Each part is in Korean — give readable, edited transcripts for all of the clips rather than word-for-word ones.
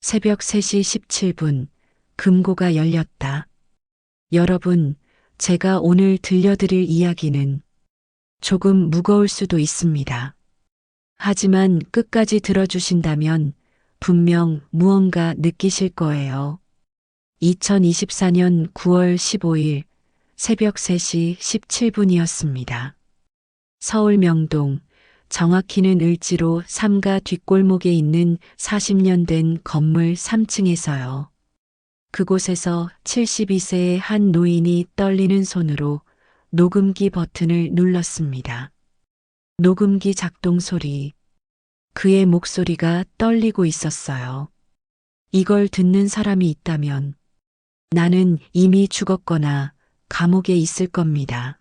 새벽 3시 17분, 금고가 열렸다. 여러분, 제가 오늘 들려드릴 이야기는 조금 무거울 수도 있습니다. 하지만 끝까지 들어주신다면 분명 무언가 느끼실 거예요. 2024년 9월 15일 새벽 3시 17분이었습니다. 서울 명동, 정확히는 을지로 3가 뒷골목에 있는 40년 된 건물 3층에서요. 그곳에서 72세의 한 노인이 떨리는 손으로 녹음기 버튼을 눌렀습니다. 녹음기 작동 소리. 그의 목소리가 떨리고 있었어요. 이걸 듣는 사람이 있다면 나는 이미 죽었거나 감옥에 있을 겁니다.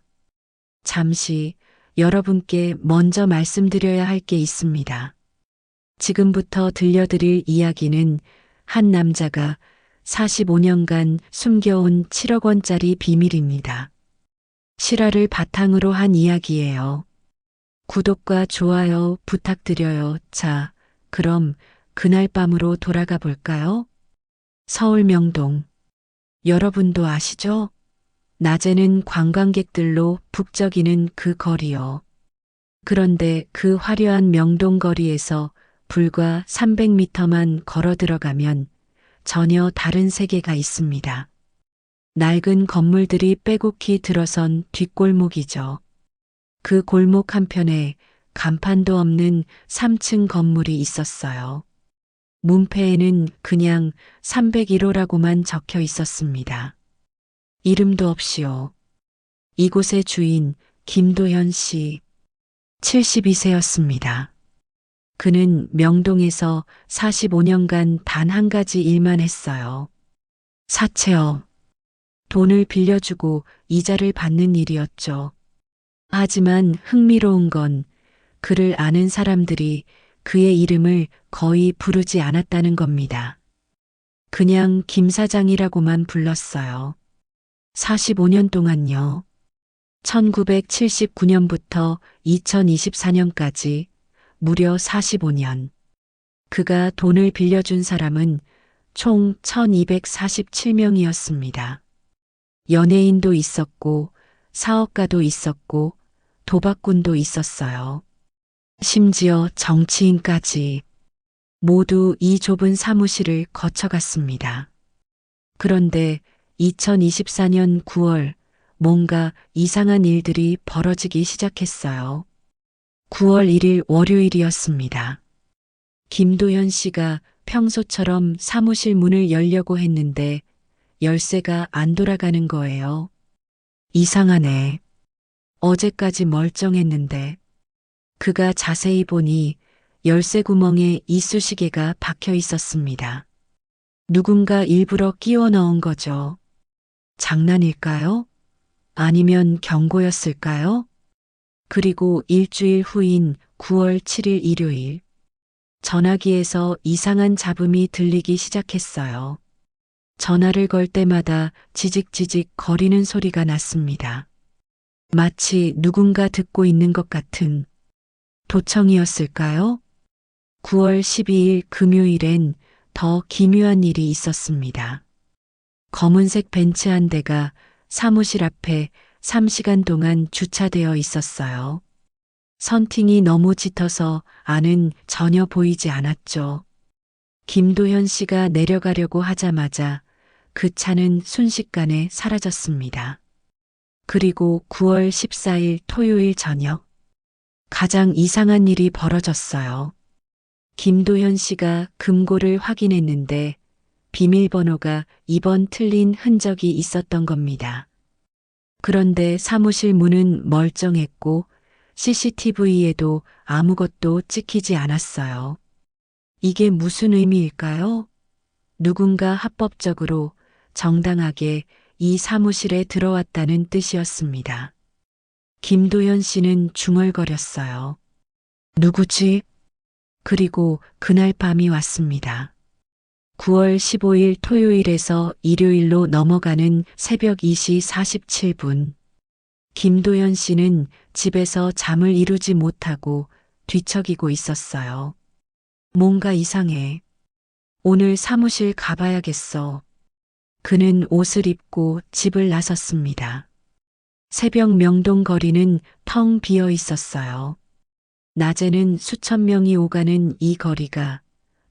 잠시 여러분께 먼저 말씀드려야 할 게 있습니다. 지금부터 들려드릴 이야기는 한 남자가 45년간 숨겨온 7억 원짜리 비밀입니다. 실화를 바탕으로 한 이야기예요. 구독과 좋아요 부탁드려요. 자, 그럼 그날 밤으로 돌아가 볼까요? 서울 명동. 여러분도 아시죠? 낮에는 관광객들로 북적이는 그 거리요. 그런데 그 화려한 명동 거리에서 불과 300m만 걸어 들어가면 전혀 다른 세계가 있습니다. 낡은 건물들이 빼곡히 들어선 뒷골목이죠. 그 골목 한편에 간판도 없는 3층 건물이 있었어요. 문패에는 그냥 301호라고만 적혀 있었습니다. 이름도 없이요. 이곳의 주인 김도현 씨, 72세였습니다. 그는 명동에서 45년간 단 한 가지 일만 했어요. 사채업. 돈을 빌려주고 이자를 받는 일이었죠. 하지만 흥미로운 건 그를 아는 사람들이 그의 이름을 거의 부르지 않았다는 겁니다. 그냥 김 사장이라고만 불렀어요. 45년 동안요. 1979년부터 2024년까지 무려 45년. 그가 돈을 빌려준 사람은 총 1247명이었습니다. 연예인도 있었고, 사업가도 있었고, 도박꾼도 있었어요. 심지어 정치인까지 모두 이 좁은 사무실을 거쳐갔습니다. 그런데 2024년 9월 뭔가 이상한 일들이 벌어지기 시작했어요. 9월 1일 월요일이었습니다. 김도현 씨가 평소처럼 사무실 문을 열려고 했는데 열쇠가 안 돌아가는 거예요. 이상하네. 어제까지 멀쩡했는데. 그가 자세히 보니 열쇠 구멍에 이쑤시개가 박혀 있었습니다. 누군가 일부러 끼워 넣은 거죠. 장난일까요? 아니면 경고였을까요? 그리고 일주일 후인 9월 7일 일요일, 전화기에서 이상한 잡음이 들리기 시작했어요. 전화를 걸 때마다 지직지직 거리는 소리가 났습니다. 마치 누군가 듣고 있는 것 같은 도청이었을까요? 9월 12일 금요일엔 더 기묘한 일이 있었습니다. 검은색 벤츠 한 대가 사무실 앞에 3시간 동안 주차되어 있었어요. 선팅이 너무 짙어서 안은 전혀 보이지 않았죠. 김도현 씨가 내려가려고 하자마자 그 차는 순식간에 사라졌습니다. 그리고 9월 14일 토요일 저녁, 가장 이상한 일이 벌어졌어요. 김도현 씨가 금고를 확인했는데 비밀번호가 2번 틀린 흔적이 있었던 겁니다. 그런데 사무실 문은 멀쩡했고 CCTV에도 아무것도 찍히지 않았어요. 이게 무슨 의미일까요? 누군가 합법적으로 정당하게 이 사무실에 들어왔다는 뜻이었습니다. 김도현 씨는 중얼거렸어요. 누구지? 그리고 그날 밤이 왔습니다. 9월 15일 토요일에서 일요일로 넘어가는 새벽 2시 47분. 김도현 씨는 집에서 잠을 이루지 못하고 뒤척이고 있었어요. 뭔가 이상해. 오늘 사무실 가봐야겠어. 그는 옷을 입고 집을 나섰습니다. 새벽 명동 거리는 텅 비어 있었어요. 낮에는 수천 명이 오가는 이 거리가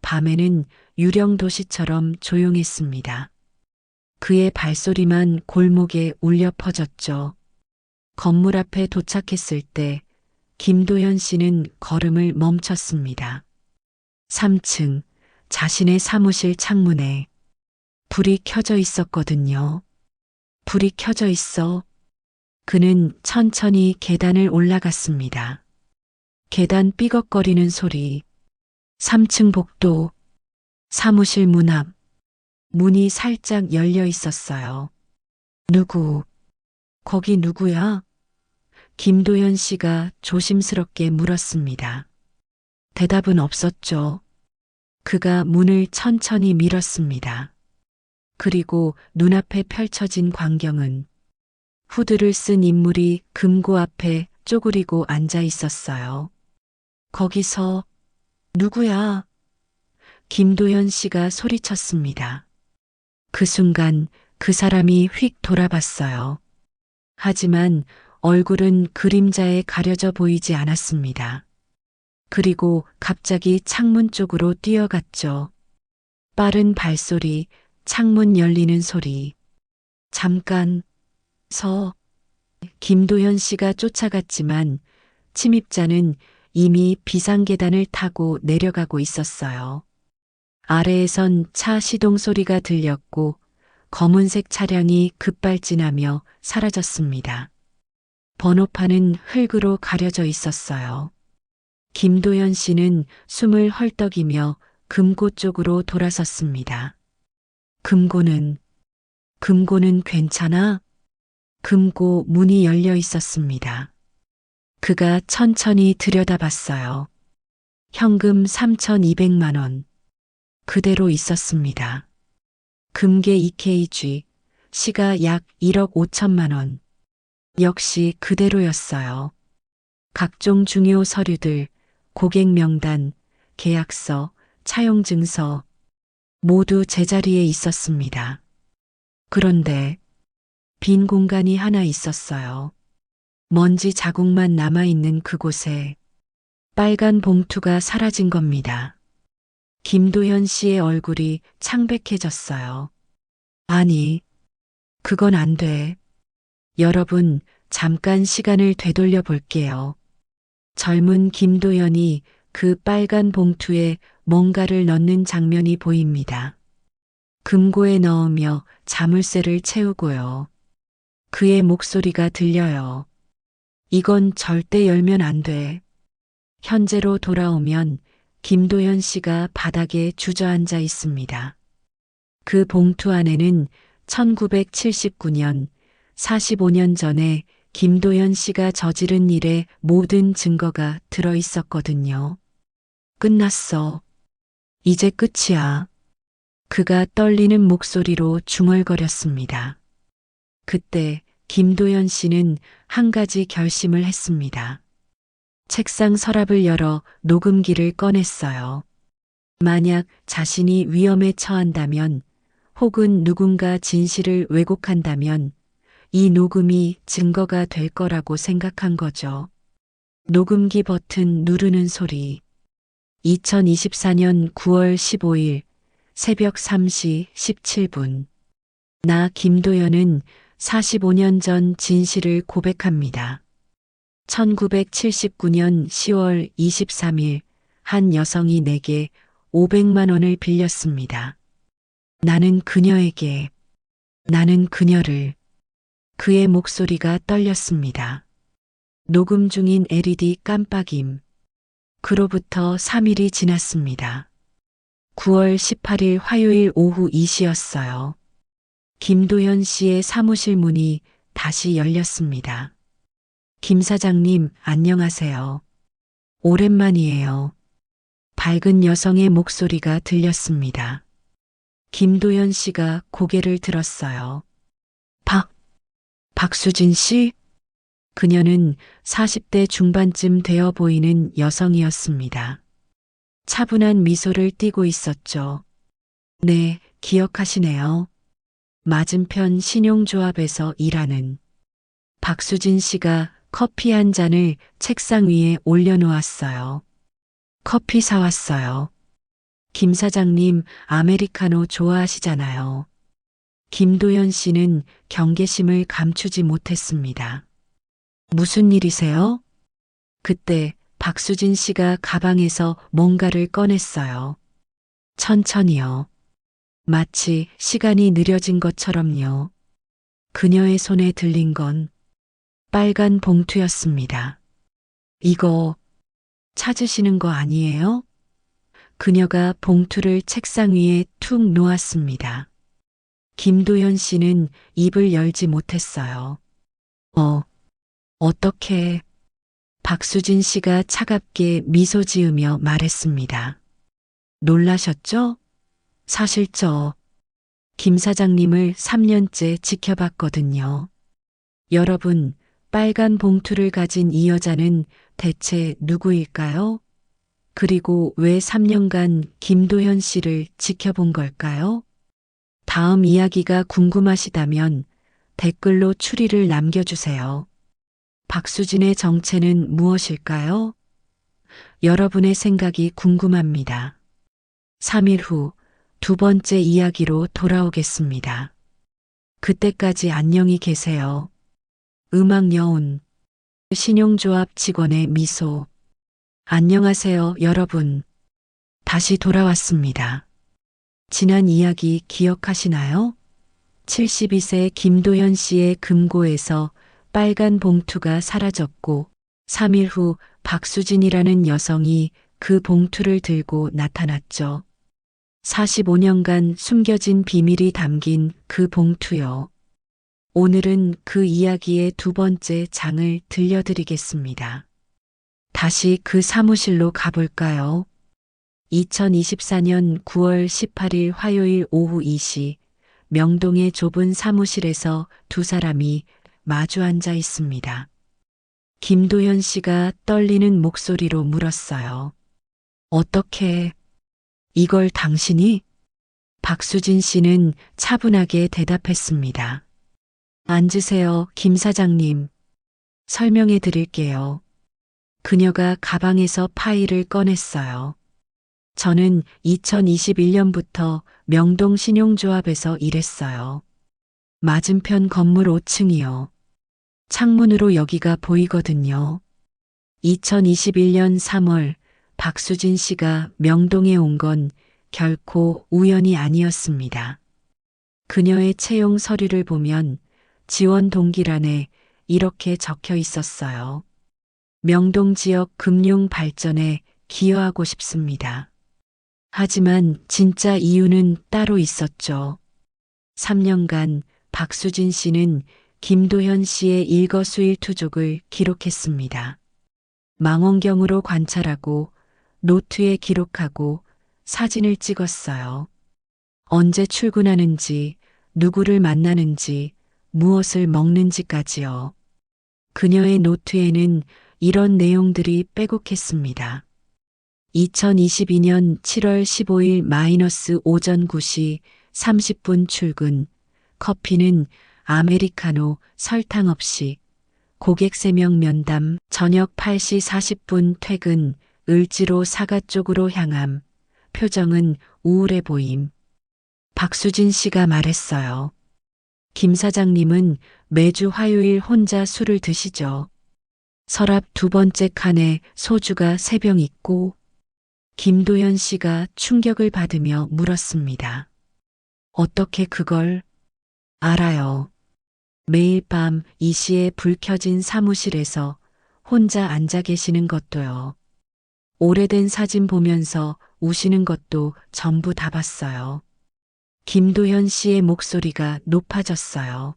밤에는 유령 도시처럼 조용했습니다. 그의 발소리만 골목에 울려 퍼졌죠. 건물 앞에 도착했을 때 김도현 씨는 걸음을 멈췄습니다. 3층 자신의 사무실 창문에 불이 켜져 있었거든요. 불이 켜져 있어. 그는 천천히 계단을 올라갔습니다. 계단 삐걱거리는 소리. 3층 복도. 사무실 문 앞. 문이 살짝 열려 있었어요. 누구? 거기 누구야? 김도현 씨가 조심스럽게 물었습니다. 대답은 없었죠. 그가 문을 천천히 밀었습니다. 그리고 눈앞에 펼쳐진 광경은 후드를 쓴 인물이 금고 앞에 쪼그리고 앉아 있었어요. 거기서 누구야? 김도현 씨가 소리쳤습니다. 그 순간 그 사람이 휙 돌아봤어요. 하지만 얼굴은 그림자에 가려져 보이지 않았습니다. 그리고 갑자기 창문 쪽으로 뛰어갔죠. 빠른 발소리, 창문 열리는 소리. 잠깐 김도현 씨가 쫓아갔지만 침입자는 이미 비상계단을 타고 내려가고 있었어요. 아래에선 차 시동 소리가 들렸고 검은색 차량이 급발진하며 사라졌습니다. 번호판은 흙으로 가려져 있었어요. 김도현 씨는 숨을 헐떡이며 금고 쪽으로 돌아섰습니다. 금고는 괜찮아? 금고 문이 열려 있었습니다. 그가 천천히 들여다봤어요. 현금 3,200만 원. 그대로 있었습니다. 금괴 EKG, 시가 약 1억 5천만 원. 역시 그대로였어요. 각종 중요 서류들, 고객 명단, 계약서, 차용 증서, 모두 제자리에 있었습니다. 그런데 빈 공간이 하나 있었어요. 먼지 자국만 남아있는 그곳에 빨간 봉투가 사라진 겁니다. 김도현 씨의 얼굴이 창백해졌어요. 아니, 그건 안 돼. 여러분, 잠깐 시간을 되돌려 볼게요. 젊은 김도현이 그 빨간 봉투에 뭔가를 넣는 장면이 보입니다. 금고에 넣으며 자물쇠를 채우고요. 그의 목소리가 들려요. 이건 절대 열면 안 돼. 현재로 돌아오면 김도현 씨가 바닥에 주저앉아 있습니다. 그 봉투 안에는 1979년, 45년 전에 김도현 씨가 저지른 일의 모든 증거가 들어 있었거든요. 끝났어. 이제 끝이야. 그가 떨리는 목소리로 중얼거렸습니다. 그때 김도현 씨는 한 가지 결심을 했습니다. 책상 서랍을 열어 녹음기를 꺼냈어요. 만약 자신이 위험에 처한다면 혹은 누군가 진실을 왜곡한다면 이 녹음이 증거가 될 거라고 생각한 거죠. 녹음기 버튼 누르는 소리. 2024년 9월 15일 새벽 3시 17분. 나 김도연은 45년 전 진실을 고백합니다. 1979년 10월 23일 한 여성이 내게 500만 원을 빌렸습니다. 나는 그녀를. 그의 목소리가 떨렸습니다. 녹음 중인 LED 깜빡임. 그로부터 3일이 지났습니다. 9월 18일 화요일 오후 2시였어요. 김도현 씨의 사무실 문이 다시 열렸습니다. 김 사장님, 안녕하세요. 오랜만이에요. 밝은 여성의 목소리가 들렸습니다. 김도현 씨가 고개를 들었어요. 박수진 씨? 그녀는 40대 중반쯤 되어 보이는 여성이었습니다. 차분한 미소를 띠고 있었죠. 네, 기억하시네요. 맞은편 신용조합에서 일하는 박수진 씨가 커피 한 잔을 책상 위에 올려놓았어요. 커피 사왔어요. 김 사장님, 아메리카노 좋아하시잖아요. 김도현 씨는 경계심을 감추지 못했습니다. 무슨 일이세요? 그때 박수진 씨가 가방에서 뭔가를 꺼냈어요. 천천히요. 마치 시간이 느려진 것처럼요. 그녀의 손에 들린 건 빨간 봉투였습니다. 이거 찾으시는 거 아니에요? 그녀가 봉투를 책상 위에 툭 놓았습니다. 김도현 씨는 입을 열지 못했어요. 어떻게? 박수진 씨가 차갑게 미소 지으며 말했습니다. 놀라셨죠? 사실 김 사장님을 3년째 지켜봤거든요. 여러분, 빨간 봉투를 가진 이 여자는 대체 누구일까요? 그리고 왜 3년간 김도현 씨를 지켜본 걸까요? 다음 이야기가 궁금하시다면 댓글로 추리를 남겨주세요. 박수진의 정체는 무엇일까요? 여러분의 생각이 궁금합니다. 3일 후 두 번째 이야기로 돌아오겠습니다. 그때까지 안녕히 계세요. 음악 여운, 신용조합 직원의 미소. 안녕하세요, 여러분. 다시 돌아왔습니다. 지난 이야기 기억하시나요? 72세 김도현 씨의 금고에서 빨간 봉투가 사라졌고 3일 후 박수진이라는 여성이 그 봉투를 들고 나타났죠. 45년간 숨겨진 비밀이 담긴 그 봉투요. 오늘은 그 이야기의 두 번째 장을 들려드리겠습니다. 다시 그 사무실로 가볼까요? 2024년 9월 18일 화요일 오후 2시 명동의 좁은 사무실에서 두 사람이 마주 앉아 있습니다. 김도현 씨가 떨리는 목소리로 물었어요. 어떻게, 이걸 당신이? 박수진 씨는 차분하게 대답했습니다. 앉으세요, 김 사장님. 설명해 드릴게요. 그녀가 가방에서 파일을 꺼냈어요. 저는 2021년부터 명동 신용조합에서 일했어요. 맞은편 건물 5층이요. 창문으로 여기가 보이거든요. 2021년 3월 박수진 씨가 명동에 온 건 결코 우연이 아니었습니다. 그녀의 채용 서류를 보면 지원 동기란에 이렇게 적혀 있었어요. 명동 지역 금융 발전에 기여하고 싶습니다. 하지만 진짜 이유는 따로 있었죠. 3년간 박수진 씨는 김도현 씨의 일거수일투족을 기록했습니다. 망원경으로 관찰하고 노트에 기록하고 사진을 찍었어요. 언제 출근하는지, 누구를 만나는지, 무엇을 먹는지까지요. 그녀의 노트에는 이런 내용들이 빼곡했습니다. 2022년 7월 15일 마이너스 오전 9시 30분 출근, 커피는 아메리카노 설탕 없이, 고객 3명 면담, 저녁 8시 40분 퇴근, 을지로 사가 쪽으로 향함, 표정은 우울해 보임. 박수진 씨가 말했어요. 김 사장님은 매주 화요일 혼자 술을 드시죠. 서랍 두 번째 칸에 소주가 3병 있고, 김도현 씨가 충격을 받으며 물었습니다. 어떻게 그걸 알아요? 매일 밤 이 시에 불 켜진 사무실에서 혼자 앉아 계시는 것도요. 오래된 사진 보면서 우시는 것도 전부 다 봤어요. 김도현 씨의 목소리가 높아졌어요.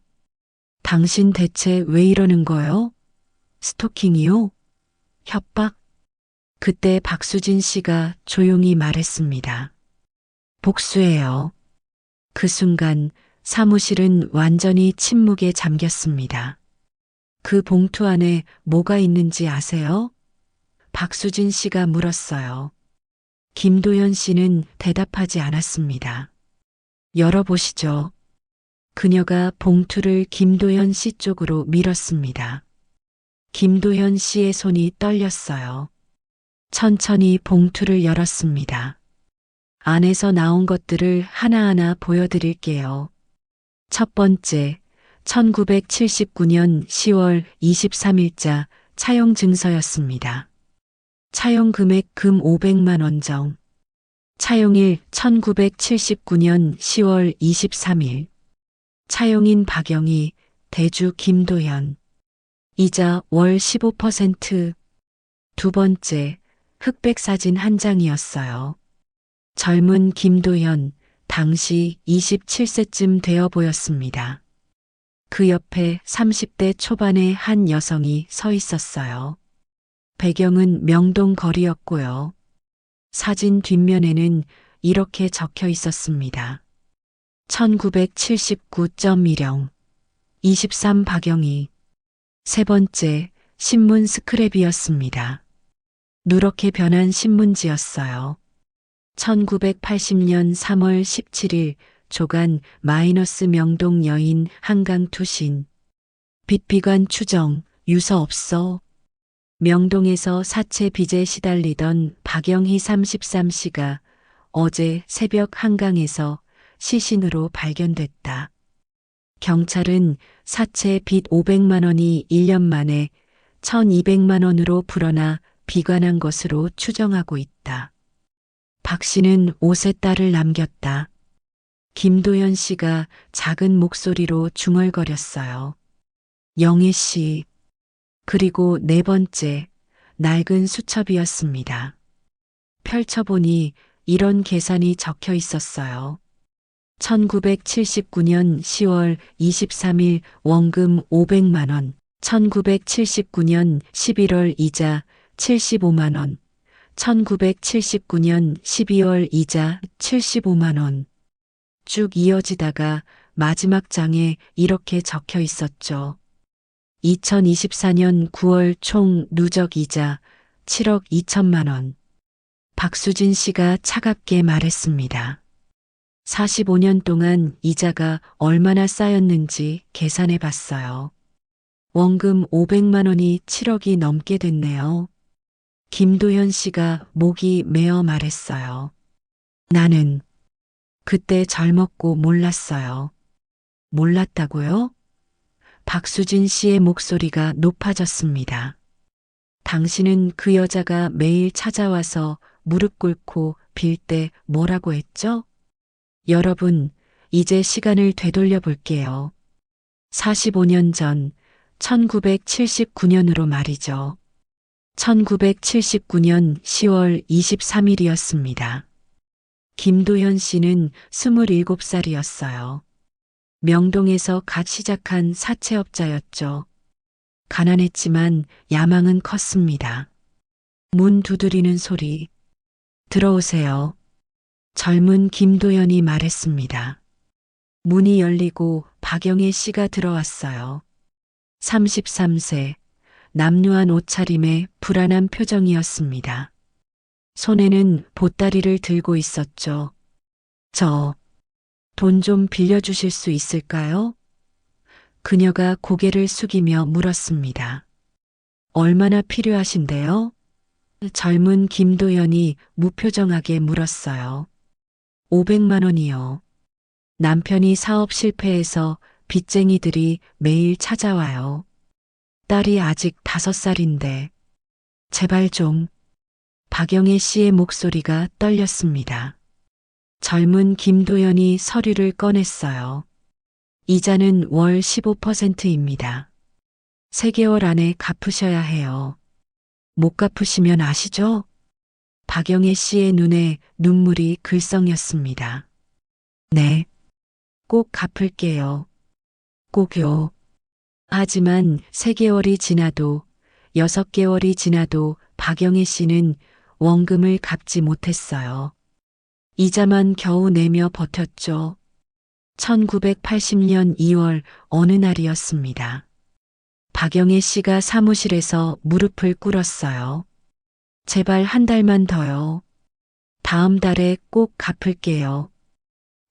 당신 대체 왜 이러는 거요? 스토킹이요? 협박? 그때 박수진 씨가 조용히 말했습니다. 복수예요. 그 순간 사무실은 완전히 침묵에 잠겼습니다. 그 봉투 안에 뭐가 있는지 아세요? 박수진 씨가 물었어요. 김도현 씨는 대답하지 않았습니다. 열어보시죠. 그녀가 봉투를 김도현 씨 쪽으로 밀었습니다. 김도현 씨의 손이 떨렸어요. 천천히 봉투를 열었습니다. 안에서 나온 것들을 하나하나 보여드릴게요. 첫 번째, 1979년 10월 23일자 차용 증서였습니다. 차용 금액 금 500만 원 정. 차용일 1979년 10월 23일. 차용인 박영희, 대주 김도현. 이자 월 15%. 두 번째, 흑백 사진 한 장이었어요. 젊은 김도현, 당시 27세쯤 되어 보였습니다. 그 옆에 30대 초반의 한 여성이 서 있었어요. 배경은 명동 거리였고요. 사진 뒷면에는 이렇게 적혀 있었습니다. 1979.10 23 박영희. 세 번째, 신문 스크랩이었습니다. 누렇게 변한 신문지였어요. 1980년 3월 17일 조간 마이너스 명동 여인 한강 투신. 빚비관 추정, 유서 없어. 명동에서 사채 빚에 시달리던 박영희 33씨가 어제 새벽 한강에서 시신으로 발견됐다. 경찰은 사채 빚 500만 원이 1년 만에 1200만 원으로 불어나 비관한 것으로 추정하고 있다. 박 씨는 5세 딸을 남겼다. 김도현 씨가 작은 목소리로 중얼거렸어요. 영애 씨. 그리고 네 번째, 낡은 수첩이었습니다. 펼쳐보니 이런 계산이 적혀 있었어요. 1979년 10월 23일 원금 500만 원, 1979년 11월 이자 75만 원, 1979년 12월 이자 75만 원. 쭉 이어지다가 마지막 장에 이렇게 적혀 있었죠. 2024년 9월 총 누적 이자 7억 2천만 원. 박수진 씨가 차갑게 말했습니다. 45년 동안 이자가 얼마나 쌓였는지 계산해 봤어요. 원금 500만 원이 7억이 넘게 됐네요. 김도현 씨가 목이 메어 말했어요. 나는 그때 젊었고 몰랐어요. 몰랐다고요? 박수진 씨의 목소리가 높아졌습니다. 당신은 그 여자가 매일 찾아와서 무릎 꿇고 빌 때 뭐라고 했죠? 여러분, 이제 시간을 되돌려 볼게요. 45년 전, 1979년으로 말이죠. 1979년 10월 23일이었습니다. 김도현 씨는 27살이었어요. 명동에서 갓 시작한 사채업자였죠. 가난했지만 야망은 컸습니다. 문 두드리는 소리. 들어오세요. 젊은 김도현이 말했습니다. 문이 열리고 박영애 씨가 들어왔어요. 33세, 남루한 옷차림에 불안한 표정이었습니다. 손에는 보따리를 들고 있었죠. 돈 좀 빌려주실 수 있을까요? 그녀가 고개를 숙이며 물었습니다. 얼마나 필요하신데요? 젊은 김도현이 무표정하게 물었어요. 500만 원이요. 남편이 사업 실패해서 빚쟁이들이 매일 찾아와요. 딸이 아직 5살인데 제발 좀. 박영애 씨의 목소리가 떨렸습니다. 젊은 김도현이 서류를 꺼냈어요. 이자는 월 15%입니다. 3개월 안에 갚으셔야 해요. 못 갚으시면 아시죠? 박영애 씨의 눈에 눈물이 글썽였습니다. 네, 꼭 갚을게요. 꼭요. 하지만 3개월이 지나도 6개월이 지나도 박영애 씨는 원금을 갚지 못했어요. 이자만 겨우 내며 버텼죠. 1980년 2월 어느 날이었습니다. 박영애 씨가 사무실에서 무릎을 꿇었어요. 제발 한 달만 더요. 다음 달에 꼭 갚을게요.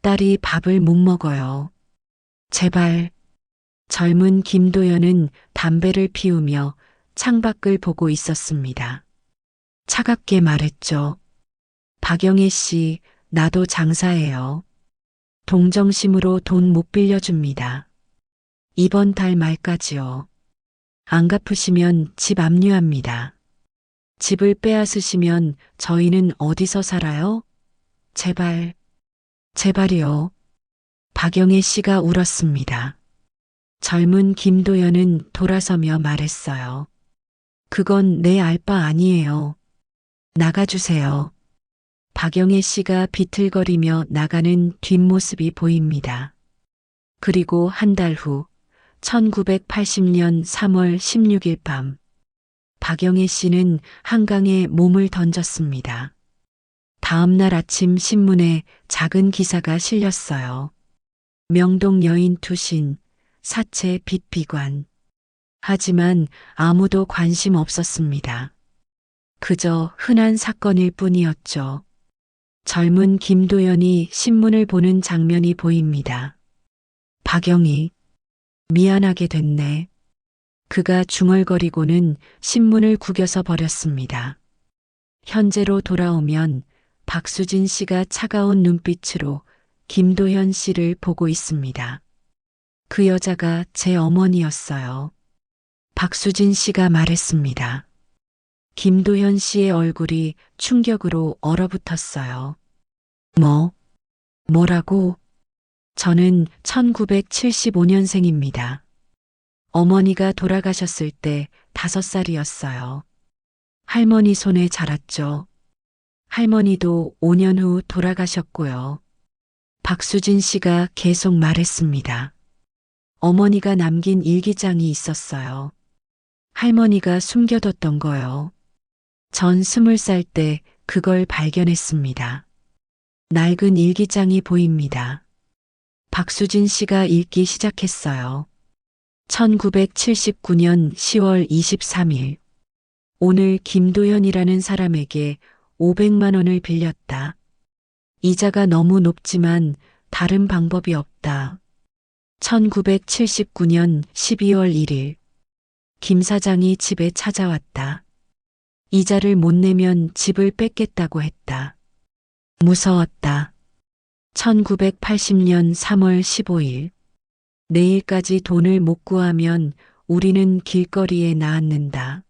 딸이 밥을 못 먹어요. 제발. 젊은 김도연은 담배를 피우며 창밖을 보고 있었습니다. 차갑게 말했죠. 박영애 씨, 나도 장사해요. 동정심으로 돈 못 빌려줍니다. 이번 달 말까지요. 안 갚으시면 집 압류합니다. 집을 빼앗으시면 저희는 어디서 살아요? 제발, 제발이요. 박영애 씨가 울었습니다. 젊은 김도연은 돌아서며 말했어요. 그건 내 알 바 아니에요. 나가주세요. 박영애 씨가 비틀거리며 나가는 뒷모습이 보입니다. 그리고 한 달 후, 1980년 3월 16일 밤, 박영애 씨는 한강에 몸을 던졌습니다. 다음 날 아침 신문에 작은 기사가 실렸어요. 명동 여인 투신, 사체 빚비관. 하지만 아무도 관심 없었습니다. 그저 흔한 사건일 뿐이었죠. 젊은 김도연이 신문을 보는 장면이 보입니다. 박영희, 미안하게 됐네. 그가 중얼거리고는 신문을 구겨서 버렸습니다. 현재로 돌아오면 박수진 씨가 차가운 눈빛으로 김도연 씨를 보고 있습니다. 그 여자가 제 어머니였어요. 박수진 씨가 말했습니다. 김도연 씨의 얼굴이 충격으로 얼어붙었어요. 뭐라고? 저는 1975년생입니다. 어머니가 돌아가셨을 때 5살이었어요. 할머니 손에 자랐죠. 할머니도 5년 후 돌아가셨고요. 박수진 씨가 계속 말했습니다. 어머니가 남긴 일기장이 있었어요. 할머니가 숨겨뒀던 거요. 전 20살 때 그걸 발견했습니다. 낡은 일기장이 보입니다. 박수진 씨가 읽기 시작했어요. 1979년 10월 23일. 오늘 김도연이라는 사람에게 500만 원을 빌렸다. 이자가 너무 높지만 다른 방법이 없다. 1979년 12월 1일. 김 사장이 집에 찾아왔다. 이자를 못 내면 집을 뺏겠다고 했다. 무서웠다. 1980년 3월 15일. 내일까지 돈을 못 구하면 우리는 길거리에 나앉는다.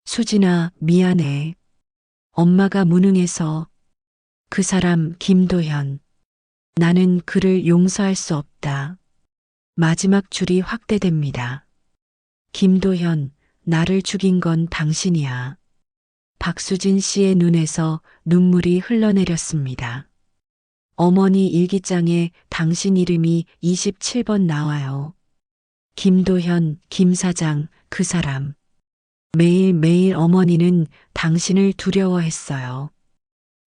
수진아, 미안해. 엄마가 무능해서. 그 사람 김도현. 나는 그를 용서할 수 없다. 마지막 줄이 확대됩니다. 김도현, 나를 죽인 건 당신이야. 박수진 씨의 눈에서 눈물이 흘러내렸습니다. 어머니 일기장에 당신 이름이 27번 나와요. 김도현, 김 사장, 그 사람. 매일매일 어머니는 당신을 두려워했어요.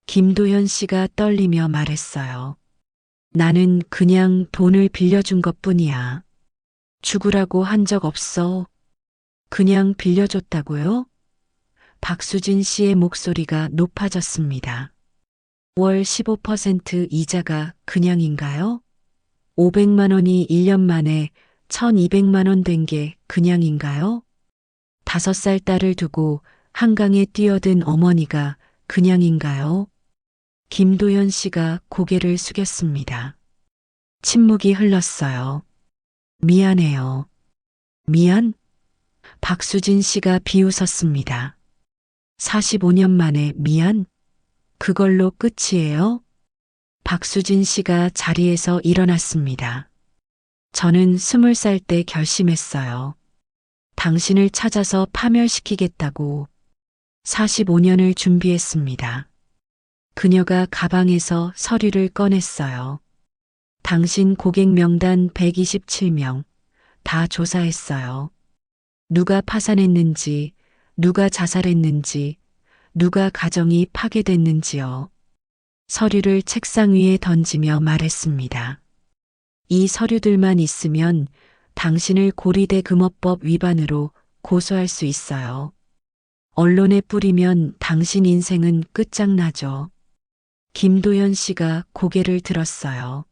김도현 씨가 떨리며 말했어요. 나는 그냥 돈을 빌려준 것뿐이야. 죽으라고 한 적 없어. 그냥 빌려줬다고요? 박수진 씨의 목소리가 높아졌습니다. 월 15% 이자가 그냥인가요? 500만 원이 1년 만에 1200만 원 된 게 그냥인가요? 5살 딸을 두고 한강에 뛰어든 어머니가 그냥인가요? 김도연 씨가 고개를 숙였습니다. 침묵이 흘렀어요. 미안해요. 미안? 박수진 씨가 비웃었습니다. 45년 만에 미안? 그걸로 끝이에요? 박수진 씨가 자리에서 일어났습니다. 저는 20살 때 결심했어요. 당신을 찾아서 파멸시키겠다고. 45년을 준비했습니다. 그녀가 가방에서 서류를 꺼냈어요. 당신 고객 명단 127명 다 조사했어요. 누가 파산했는지, 누가 자살했는지, 누가 가정이 파괴됐는지요. 서류를 책상 위에 던지며 말했습니다. 이 서류들만 있으면 당신을 고리대 금업법 위반으로 고소할 수 있어요. 언론에 뿌리면 당신 인생은 끝장나죠. 김도연 씨가 고개를 들었어요.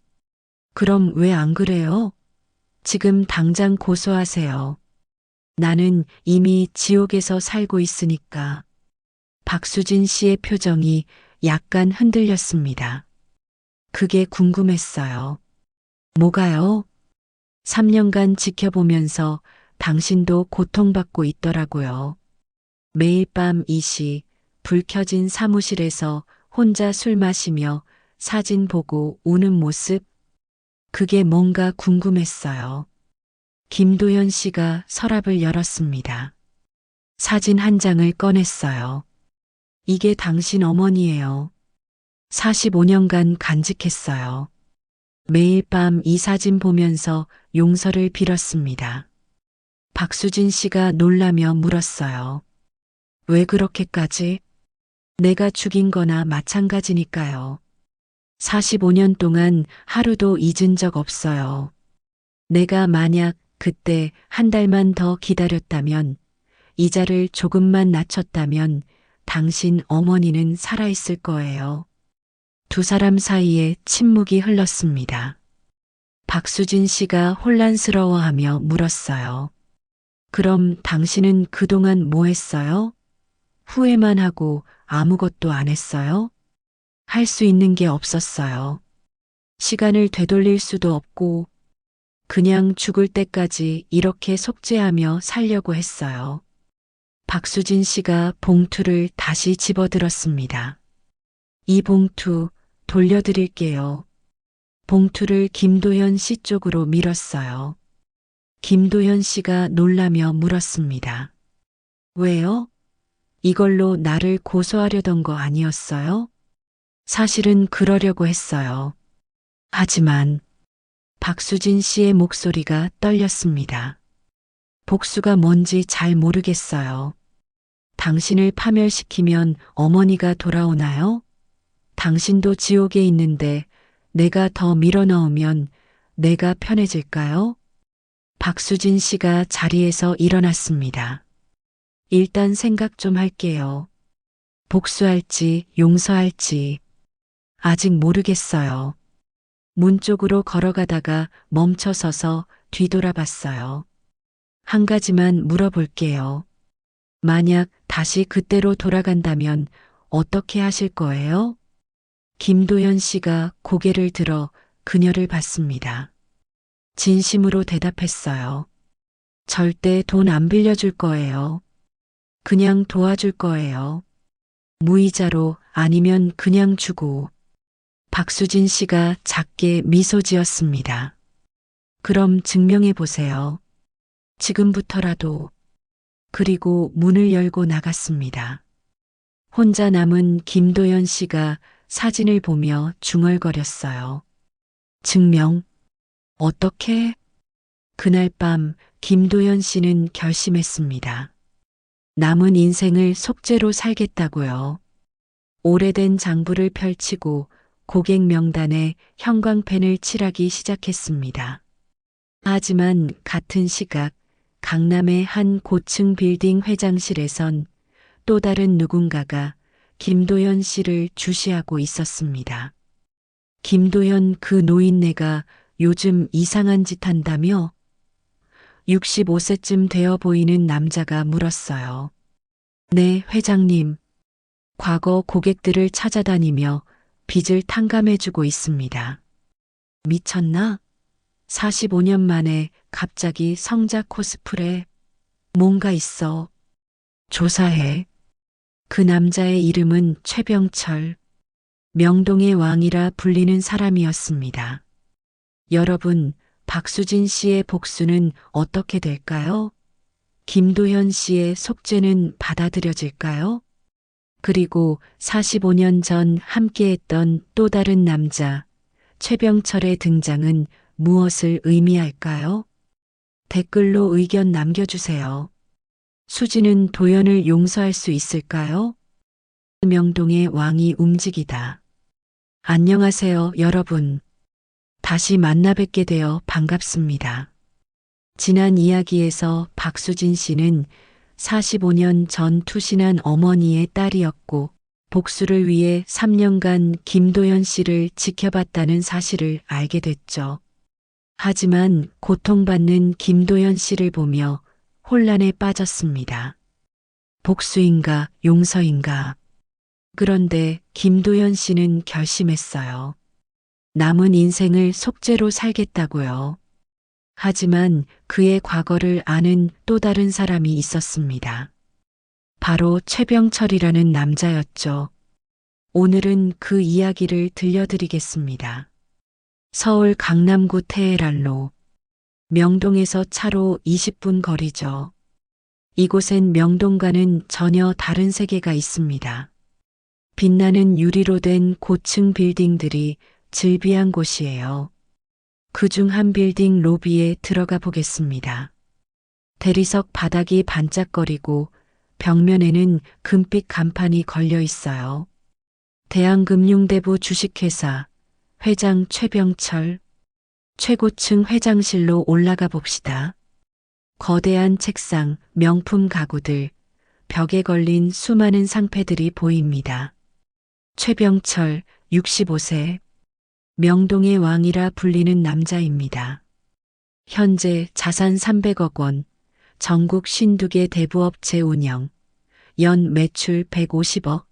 그럼 왜 안 그래요? 지금 당장 고소하세요. 나는 이미 지옥에서 살고 있으니까. 박수진 씨의 표정이 약간 흔들렸습니다. 그게 궁금했어요. 뭐가요? 3년간 지켜보면서 당신도 고통받고 있더라고요. 매일 밤 2시 불 켜진 사무실에서 혼자 술 마시며 사진 보고 우는 모습. 그게 뭔가 궁금했어요. 김도연 씨가 서랍을 열었습니다. 사진 한 장을 꺼냈어요. 이게 당신 어머니예요. 45년간 간직했어요. 매일 밤 이 사진 보면서 용서를 빌었습니다. 박수진 씨가 놀라며 물었어요. 왜 그렇게까지? 내가 죽인 거나 마찬가지니까요. 45년 동안 하루도 잊은 적 없어요. 내가 만약 그때 한 달만 더 기다렸다면, 이자를 조금만 낮췄다면 당신 어머니는 살아있을 거예요. 두 사람 사이에 침묵이 흘렀습니다. 박수진 씨가 혼란스러워하며 물었어요. 그럼 당신은 그동안 뭐 했어요? 후회만 하고 아무것도 안 했어요? 할 수 있는 게 없었어요. 시간을 되돌릴 수도 없고, 그냥 죽을 때까지 이렇게 속죄하며 살려고 했어요. 박수진 씨가 봉투를 다시 집어들었습니다. 이 봉투 돌려드릴게요. 봉투를 김도연 씨 쪽으로 밀었어요. 김도연 씨가 놀라며 물었습니다. 왜요? 이걸로 나를 고소하려던 거 아니었어요? 사실은 그러려고 했어요. 하지만 박수진 씨의 목소리가 떨렸습니다. 복수가 뭔지 잘 모르겠어요. 당신을 파멸시키면 어머니가 돌아오나요? 당신도 지옥에 있는데 내가 더 밀어넣으면 내가 편해질까요? 박수진 씨가 자리에서 일어났습니다. 일단 생각 좀 할게요. 복수할지 용서할지 아직 모르겠어요. 문 쪽으로 걸어가다가 멈춰서서 뒤돌아봤어요. 한 가지만 물어볼게요. 만약 다시 그때로 돌아간다면 어떻게 하실 거예요? 김도연 씨가 고개를 들어 그녀를 봤습니다. 진심으로 대답했어요. 절대 돈 안 빌려줄 거예요. 그냥 도와줄 거예요. 무이자로 아니면 그냥 주고. 박수진 씨가 작게 미소 지었습니다. 그럼 증명해 보세요. 지금부터라도. 그리고 문을 열고 나갔습니다. 혼자 남은 김도연 씨가 사진을 보며 중얼거렸어요. 증명? 어떻게? 그날 밤 김도연 씨는 결심했습니다. 남은 인생을 속죄로 살겠다고요. 오래된 장부를 펼치고 고객 명단에 형광펜을 칠하기 시작했습니다. 하지만 같은 시각 강남의 한 고층 빌딩 회장실에선 또 다른 누군가가 김도연 씨를 주시하고 있었습니다. 김도연 그 노인네가 요즘 이상한 짓 한다며? 65세쯤 되어 보이는 남자가 물었어요. 네, 회장님. 과거 고객들을 찾아다니며 빚을 탕감해주고 있습니다. 미쳤나? 45년 만에 갑자기 성자 코스프레. 뭔가 있어. 조사해. 그 남자의 이름은 최병철. 명동의 왕이라 불리는 사람이었습니다. 여러분, 박수진 씨의 복수는 어떻게 될까요? 김도연 씨의 속죄는 받아들여질까요? 그리고 45년 전 함께했던 또 다른 남자, 최병철의 등장은 무엇을 의미할까요? 댓글로 의견 남겨주세요. 수지는 도연을 용서할 수 있을까요? 명동의 왕이 움직이다. 안녕하세요, 여러분. 다시 만나 뵙게 되어 반갑습니다. 지난 이야기에서 박수진 씨는 45년 전 투신한 어머니의 딸이었고 복수를 위해 3년간 김도연 씨를 지켜봤다는 사실을 알게 됐죠. 하지만 고통받는 김도연 씨를 보며 혼란에 빠졌습니다. 복수인가 용서인가. 그런데 김도연 씨는 결심했어요. 남은 인생을 속죄로 살겠다고요. 하지만 그의 과거를 아는 또 다른 사람이 있었습니다. 바로 최병철이라는 남자였죠. 오늘은 그 이야기를 들려드리겠습니다. 서울 강남구 테헤란로. 명동에서 차로 20분 거리죠. 이곳엔 명동과는 전혀 다른 세계가 있습니다. 빛나는 유리로 된 고층 빌딩들이 즐비한 곳이에요. 그중 한 빌딩 로비에 들어가 보겠습니다. 대리석 바닥이 반짝거리고 벽면에는 금빛 간판이 걸려 있어요. 대한금융대부 주식회사 회장 최병철. 최고층 회장실로 올라가 봅시다. 거대한 책상, 명품 가구들, 벽에 걸린 수많은 상패들이 보입니다. 최병철, 65세. 명동의 왕이라 불리는 남자입니다. 현재 자산 300억 원, 전국 52개 대부업체 운영, 연 매출 150억.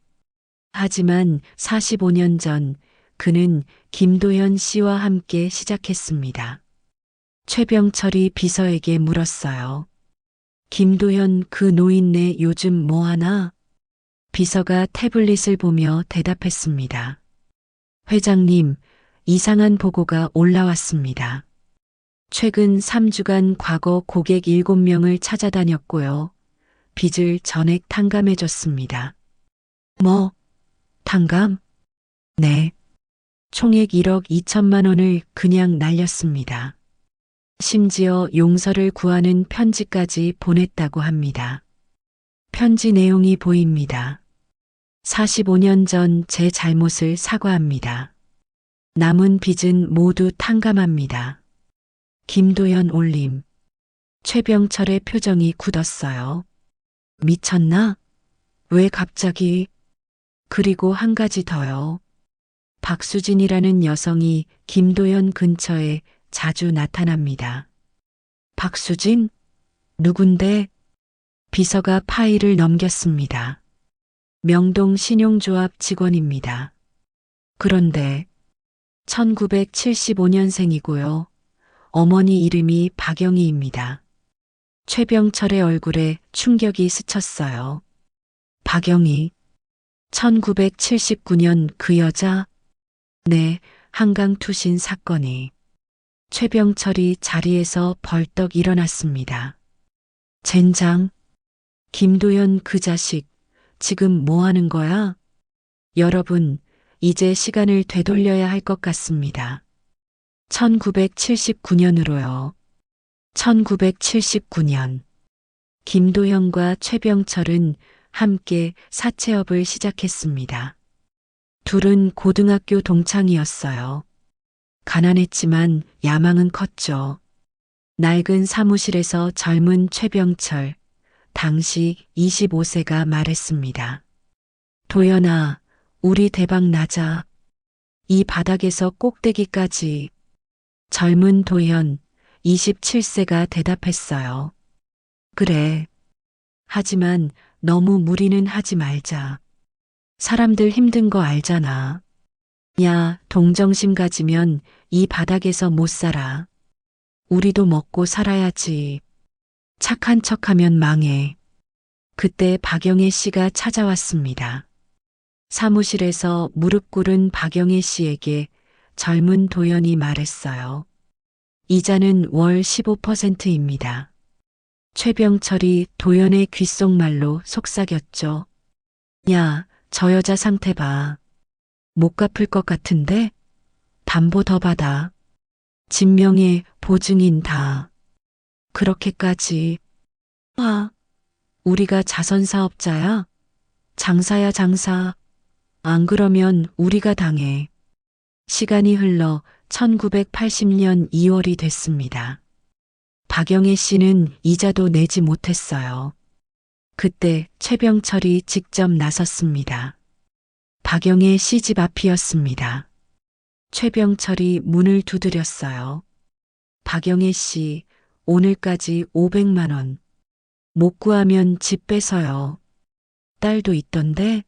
하지만 45년 전 그는 김도연 씨와 함께 시작했습니다. 최병철이 비서에게 물었어요. 김도연 그 노인네 요즘 뭐하나? 비서가 태블릿을 보며 대답했습니다. 회장님, 이상한 보고가 올라왔습니다. 최근 3주간 과거 고객 7명을 찾아다녔고요. 빚을 전액 탕감해줬습니다. 뭐? 탕감? 네. 총액 1억 2천만 원을 그냥 날렸습니다. 심지어 용서를 구하는 편지까지 보냈다고 합니다. 편지 내용이 보입니다. 45년 전 제 잘못을 사과합니다. 남은 빚은 모두 탕감합니다. 김도연 올림. 최병철의 표정이 굳었어요. 미쳤나? 왜 갑자기? 그리고 한 가지 더요. 박수진이라는 여성이 김도연 근처에 자주 나타납니다. 박수진? 누군데? 비서가 파일을 넘겼습니다. 명동 신용조합 직원입니다. 그런데 1975년생이고요. 어머니 이름이 박영희입니다. 최병철의 얼굴에 충격이 스쳤어요. 박영희. 1979년 그 여자? 네, 한강투신 사건이. 최병철이 자리에서 벌떡 일어났습니다. 젠장. 김도연 그 자식, 지금 뭐 하는 거야? 여러분, 이제 시간을 되돌려야 할 것 같습니다. 1979년으로요. 1979년. 김도연과 최병철은 함께 사채업을 시작했습니다. 둘은 고등학교 동창이었어요. 가난했지만 야망은 컸죠. 낡은 사무실에서 젊은 최병철, 당시 25세가 말했습니다. 도연아, 우리 대박 나자. 이 바닥에서 꼭대기까지. 젊은 도연, 27세가 대답했어요. 그래. 하지만 너무 무리는 하지 말자. 사람들 힘든 거 알잖아. 야, 동정심 가지면 이 바닥에서 못 살아. 우리도 먹고 살아야지. 착한 척하면 망해. 그때 박영애 씨가 찾아왔습니다. 사무실에서 무릎 꿇은 박영애 씨에게 젊은 도연이 말했어요. 이자는 월 15%입니다. 최병철이 도연의 귓속말로 속삭였죠. 야, 저 여자 상태 봐. 못 갚을 것 같은데? 담보 더 받아. 진명의 보증인 다. 그렇게까지. 아, 우리가 자선사업자야? 장사야 장사. 안 그러면 우리가 당해. 시간이 흘러 1980년 2월이 됐습니다. 박영애 씨는 이자도 내지 못했어요. 그때 최병철이 직접 나섰습니다. 박영애 씨 집 앞이었습니다. 최병철이 문을 두드렸어요. 박영애 씨, 오늘까지 500만 원. 못 구하면 집 뺏어요. 딸도 있던데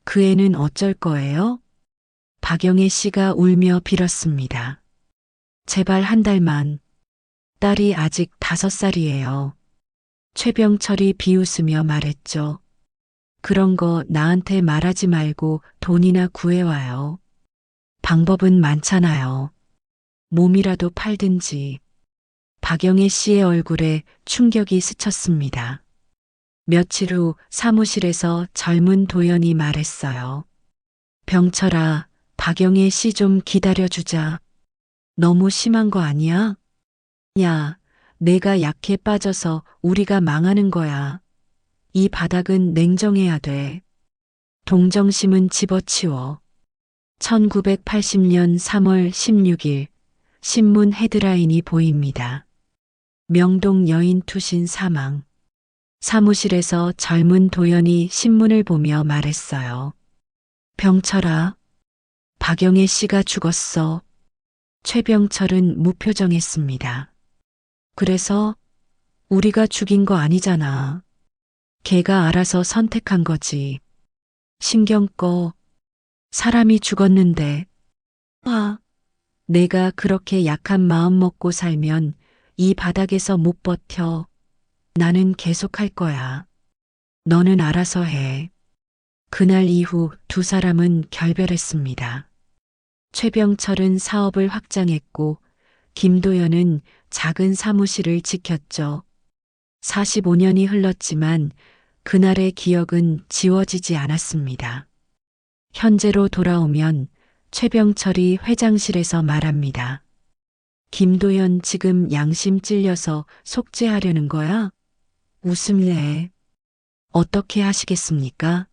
그 애는 어쩔 거예요? 박영애 씨가 울며 빌었습니다. 제발 한 달만. 딸이 아직 5살이에요. 최병철이 비웃으며 말했죠. 그런 거 나한테 말하지 말고 돈이나 구해와요. 방법은 많잖아요. 몸이라도 팔든지. 박영애 씨의 얼굴에 충격이 스쳤습니다. 며칠 후 사무실에서 젊은 도연이 말했어요. 병철아, 박영애 씨 좀 기다려주자. 너무 심한 거 아니야? 야, 내가 약해 빠져서 우리가 망하는 거야. 이 바닥은 냉정해야 돼. 동정심은 집어치워. 1980년 3월 16일 신문 헤드라인이 보입니다. 명동 여인 투신 사망. 사무실에서 젊은 도연이 신문을 보며 말했어요. 병철아, 박영애 씨가 죽었어. 최병철은 무표정했습니다. 그래서 우리가 죽인 거 아니잖아. 걔가 알아서 선택한 거지. 신경 꺼. 사람이 죽었는데. 내가 그렇게 약한 마음 먹고 살면 이 바닥에서 못 버텨. 나는 계속 할 거야. 너는 알아서 해. 그날 이후 두 사람은 결별했습니다. 최병철은 사업을 확장했고 김도연은 작은 사무실을 지켰죠. 45년이 흘렀지만 그날의 기억은 지워지지 않았습니다. 현재로 돌아오면 최병철이 회장실에서 말합니다. 김도연 지금 양심 찔려서 속죄하려는 거야? 웃음내. 어떻게 하시겠습니까?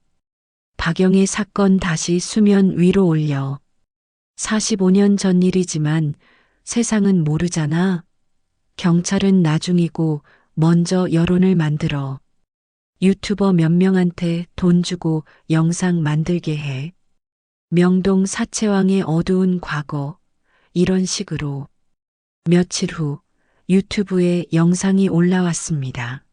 박영애 사건 다시 수면 위로 올려. 45년 전 일이지만 세상은 모르잖아. 경찰은 나중이고 먼저 여론을 만들어. 유튜버 몇 명한테 돈 주고 영상 만들게 해. 명동 사채왕의 어두운 과거. 이런 식으로. 며칠 후 유튜브에 영상이 올라왔습니다.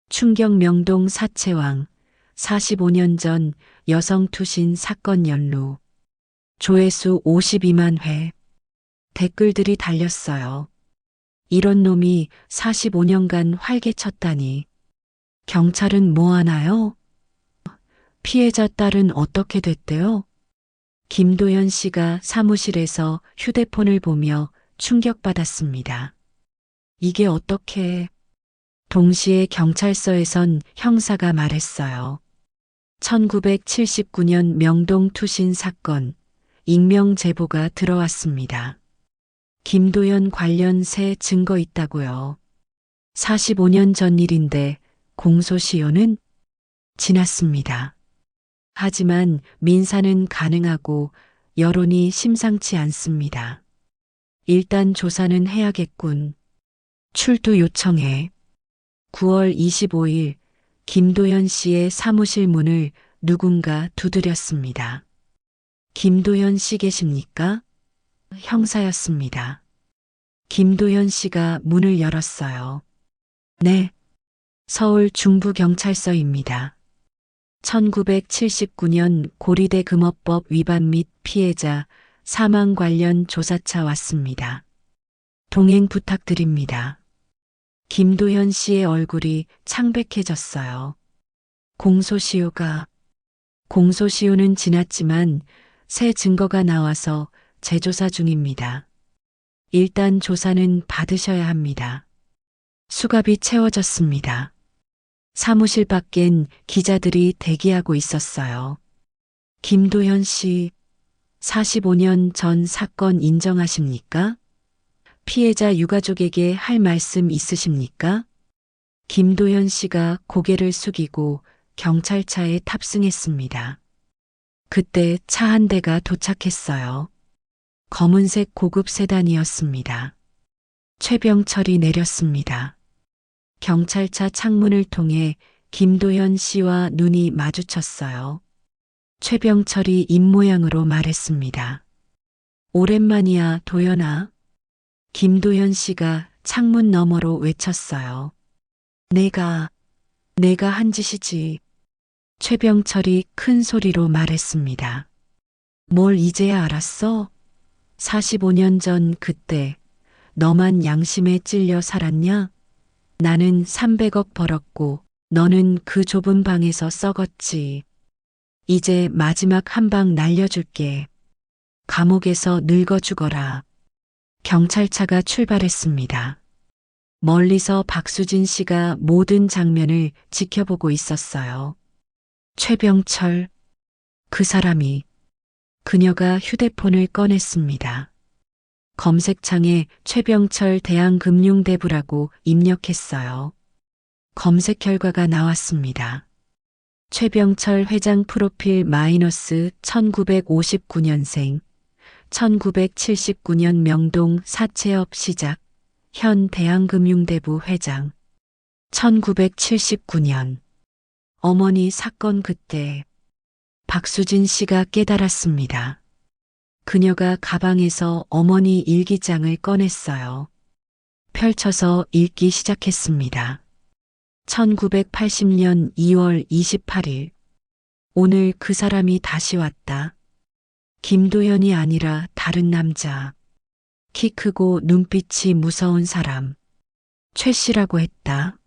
충격 명동 사채왕 45년 전 여성 투신 사건 연루. 조회수 52만 회. 댓글들이 달렸어요. 이런 놈이 45년간 활개쳤다니. 경찰은 뭐 하나요? 피해자 딸은 어떻게 됐대요? 김도연 씨가 사무실에서 휴대폰을 보며 충격받았습니다. 이게 어떻게... 동시에 경찰서에선 형사가 말했어요. 1979년 명동 투신 사건, 익명 제보가 들어왔습니다. 김도연 관련 새 증거 있다고요. 45년 전 일인데 공소시효는 지났습니다. 하지만 민사는 가능하고 여론이 심상치 않습니다. 일단 조사는 해야겠군. 출두 요청해. 9월 25일 김도연 씨의 사무실 문을 누군가 두드렸습니다. 김도연 씨 계십니까? 형사였습니다. 김도연 씨가 문을 열었어요. 네. 서울 중부경찰서입니다. 1979년 고리대 금업법 위반 및 피해자 사망 관련 조사차 왔습니다. 동행 부탁드립니다. 김도연 씨의 얼굴이 창백해졌어요. 공소시효는 지났지만 새 증거가 나와서 재조사 중입니다. 일단 조사는 받으셔야 합니다. 수갑이 채워졌습니다. 사무실 밖엔 기자들이 대기하고 있었어요. 김도연 씨, 45년 전 사건 인정하십니까? 피해자 유가족에게 할 말씀 있으십니까? 김도연 씨가 고개를 숙이고 경찰차에 탑승했습니다. 그때 차 한 대가 도착했어요. 검은색 고급 세단이었습니다. 최병철이 내렸습니다. 경찰차 창문을 통해 김도연 씨와 눈이 마주쳤어요. 최병철이 입모양으로 말했습니다. 오랜만이야, 도연아. 김도연 씨가 창문 너머로 외쳤어요. 내가 한 짓이지. 최병철이 큰 소리로 말했습니다. 뭘 이제야 알았어? 45년 전 그때 너만 양심에 찔려 살았냐? 나는 300억 벌었고 너는 그 좁은 방에서 썩었지. 이제 마지막 한 방 날려줄게. 감옥에서 늙어 죽어라. 경찰차가 출발했습니다. 멀리서 박수진 씨가 모든 장면을 지켜보고 있었어요. 최병철, 그 사람이, 그녀가 휴대폰을 꺼냈습니다. 검색창에 최병철 대한금융대부라고 입력했어요. 검색 결과가 나왔습니다. 최병철 회장 프로필 마이너스 1959년생, 1979년 명동 사채업 시작, 현 대한금융대부 회장, 1979년. 어머니 사건 그때 박수진 씨가 깨달았습니다. 그녀가 가방에서 어머니 일기장을 꺼냈어요. 펼쳐서 읽기 시작했습니다. 1980년 2월 28일. 오늘 그 사람이 다시 왔다. 김도연이 아니라 다른 남자. 키 크고 눈빛이 무서운 사람. 최 씨라고 했다.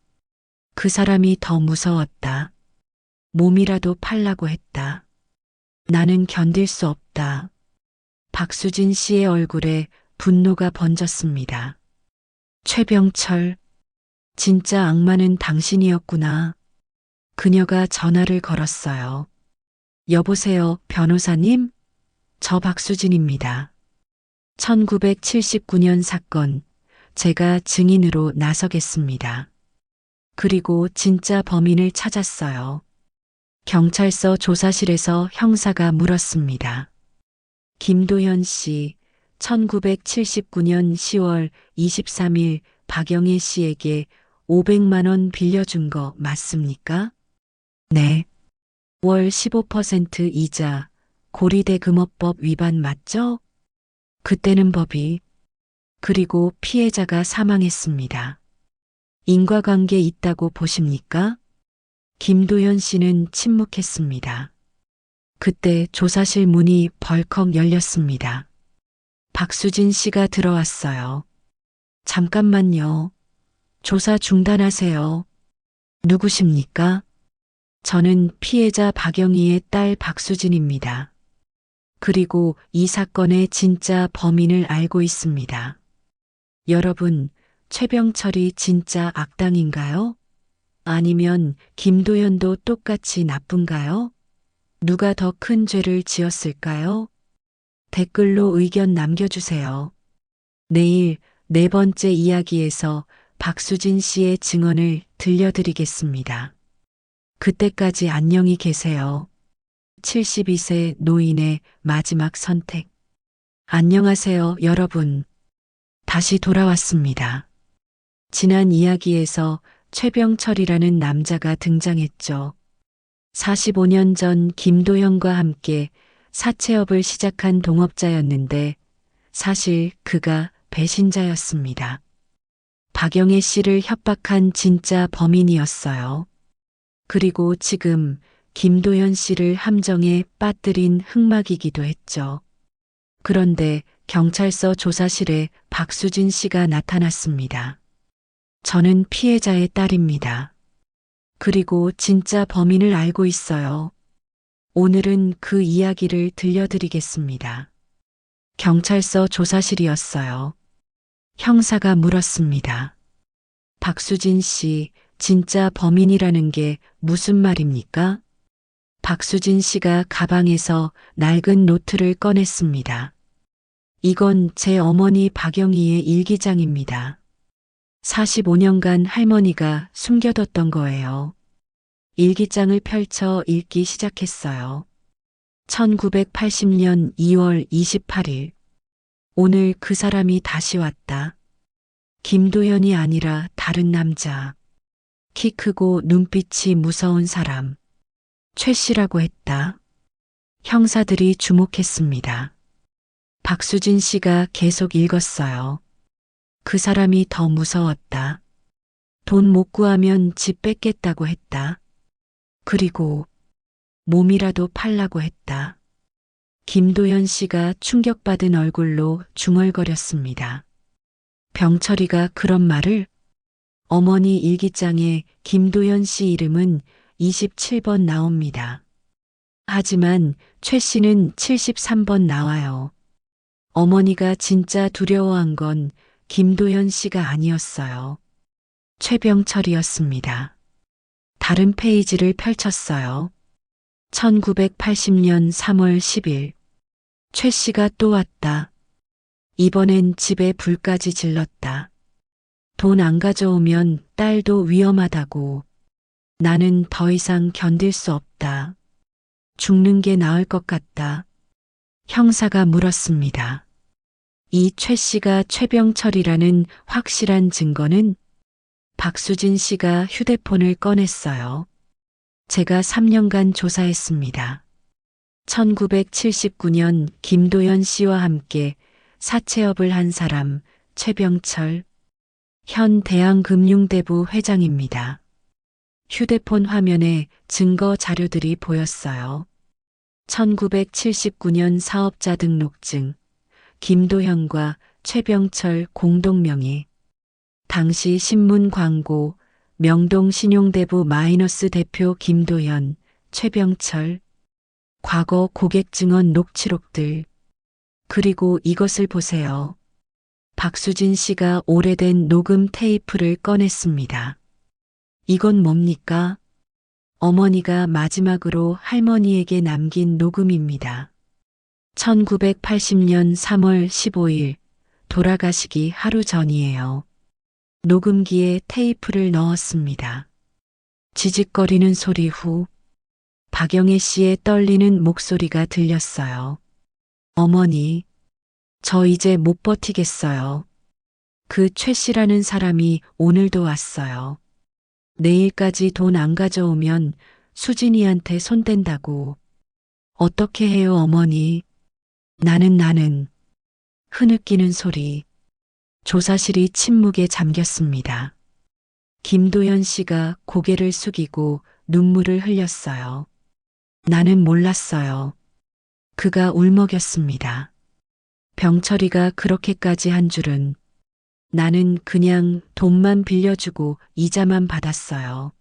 그 사람이 더 무서웠다. 몸이라도 팔라고 했다. 나는 견딜 수 없다. 박수진 씨의 얼굴에 분노가 번졌습니다. 최병철, 진짜 악마는 당신이었구나. 그녀가 전화를 걸었어요. 여보세요, 변호사님? 저 박수진입니다. 1979년 사건, 제가 증인으로 나서겠습니다. 그리고 진짜 범인을 찾았어요. 경찰서 조사실에서 형사가 물었습니다. 김도현 씨, 1979년 10월 23일 박영애 씨에게 500만 원 빌려준 거 맞습니까? 네. 월 15% 이자, 고리대금업법 위반 맞죠? 그때는 법이. 그리고 피해자가 사망했습니다. 인과관계 있다고 보십니까? 김도연 씨는 침묵했습니다. 그때 조사실 문이 벌컥 열렸습니다. 박수진 씨가 들어왔어요. 잠깐만요. 조사 중단하세요. 누구십니까? 저는 피해자 박영희의 딸 박수진입니다. 그리고 이 사건의 진짜 범인을 알고 있습니다. 여러분, 최병철이 진짜 악당인가요? 아니면 김도연도 똑같이 나쁜가요? 누가 더 큰 죄를 지었을까요? 댓글로 의견 남겨주세요. 내일 네 번째 이야기에서 박수진 씨의 증언을 들려드리겠습니다. 그때까지 안녕히 계세요. 72세 노인의 마지막 선택. 안녕하세요, 여러분. 다시 돌아왔습니다. 지난 이야기에서 최병철이라는 남자가 등장했죠. 45년 전 김도연과 함께 사채업을 시작한 동업자였는데 사실 그가 배신자였습니다. 박영애 씨를 협박한 진짜 범인이었어요. 그리고 지금 김도연 씨를 함정에 빠뜨린 흑막이기도 했죠. 그런데 경찰서 조사실에 박수진 씨가 나타났습니다. 저는 피해자의 딸입니다. 그리고 진짜 범인을 알고 있어요. 오늘은 그 이야기를 들려드리겠습니다. 경찰서 조사실이었어요. 형사가 물었습니다. 박수진 씨, 진짜 범인이라는 게 무슨 말입니까? 박수진 씨가 가방에서 낡은 노트를 꺼냈습니다. 이건 제 어머니 박영희의 일기장입니다. 45년간 할머니가 숨겨뒀던 거예요. 일기장을 펼쳐 읽기 시작했어요. 1980년 2월 28일. 오늘 그 사람이 다시 왔다. 김도연이 아니라 다른 남자. 키 크고 눈빛이 무서운 사람. 최 씨라고 했다. 형사들이 주목했습니다. 박수진 씨가 계속 읽었어요. 그 사람이 더 무서웠다. 돈 못 구하면 집 뺏겠다고 했다. 그리고 몸이라도 팔라고 했다. 김도연 씨가 충격받은 얼굴로 중얼거렸습니다. 병철이가 그런 말을? 어머니 일기장에 김도연 씨 이름은 27번 나옵니다. 하지만 최 씨는 73번 나와요. 어머니가 진짜 두려워한 건 김도연 씨가 아니었어요. 최병철이었습니다. 다른 페이지를 펼쳤어요. 1980년 3월 10일. 최 씨가 또 왔다. 이번엔 집에 불까지 질렀다. 돈 안 가져오면 딸도 위험하다고. 나는 더 이상 견딜 수 없다. 죽는 게 나을 것 같다. 형사가 물었습니다. 이 최 씨가 최병철이라는 확실한 증거는? 박수진 씨가 휴대폰을 꺼냈어요. 제가 3년간 조사했습니다. 1979년 김도연 씨와 함께 사채업을 한 사람 최병철, 현 대한금융대부 회장입니다. 휴대폰 화면에 증거 자료들이 보였어요. 1979년 사업자 등록증, 김도현과 최병철 공동명의, 당시 신문 광고, 명동신용대부 마이너스 대표 김도현, 최병철, 과거 고객 증언 녹취록들. 그리고 이것을 보세요. 박수진 씨가 오래된 녹음 테이프를 꺼냈습니다. 이건 뭡니까? 어머니가 마지막으로 할머니에게 남긴 녹음입니다. 1980년 3월 15일, 돌아가시기 하루 전이에요. 녹음기에 테이프를 넣었습니다. 지직거리는 소리 후, 박영애 씨의 떨리는 목소리가 들렸어요. 어머니, 저 이제 못 버티겠어요. 그 최 씨라는 사람이 오늘도 왔어요. 내일까지 돈 안 가져오면 수진이한테 손댄다고. 어떻게 해요, 어머니? 나는. 흐느끼는 소리. 조사실이 침묵에 잠겼습니다. 김도연 씨가 고개를 숙이고 눈물을 흘렸어요. 나는 몰랐어요. 그가 울먹였습니다. 병철이가 그렇게까지 한 줄은. 나는 그냥 돈만 빌려주고 이자만 받았어요.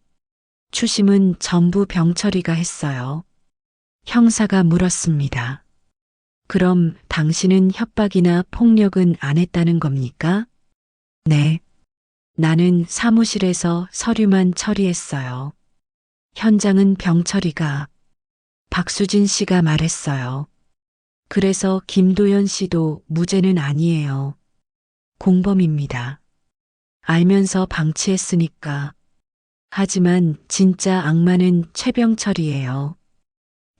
추심은 전부 병철이가 했어요. 형사가 물었습니다. 그럼 당신은 협박이나 폭력은 안 했다는 겁니까? 네. 나는 사무실에서 서류만 처리했어요. 현장은 병철이가. 박수진 씨가 말했어요. 그래서 김도연 씨도 무죄는 아니에요. 공범입니다. 알면서 방치했으니까. 하지만 진짜 악마는 최병철이에요.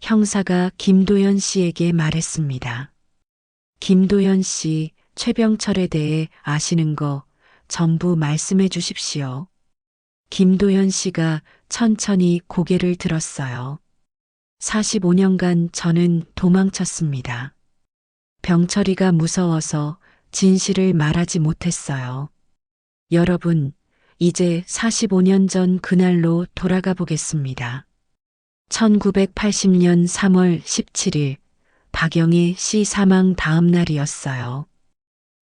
형사가 김도연 씨에게 말했습니다. 김도연 씨, 최병철에 대해 아시는 거 전부 말씀해 주십시오. 김도연 씨가 천천히 고개를 들었어요. 45년간 저는 도망쳤습니다. 병철이가 무서워서 진실을 말하지 못했어요. 여러분, 이제 45년 전 그날로 돌아가 보겠습니다. 1980년 3월 17일, 박영희 씨 사망 다음 날이었어요.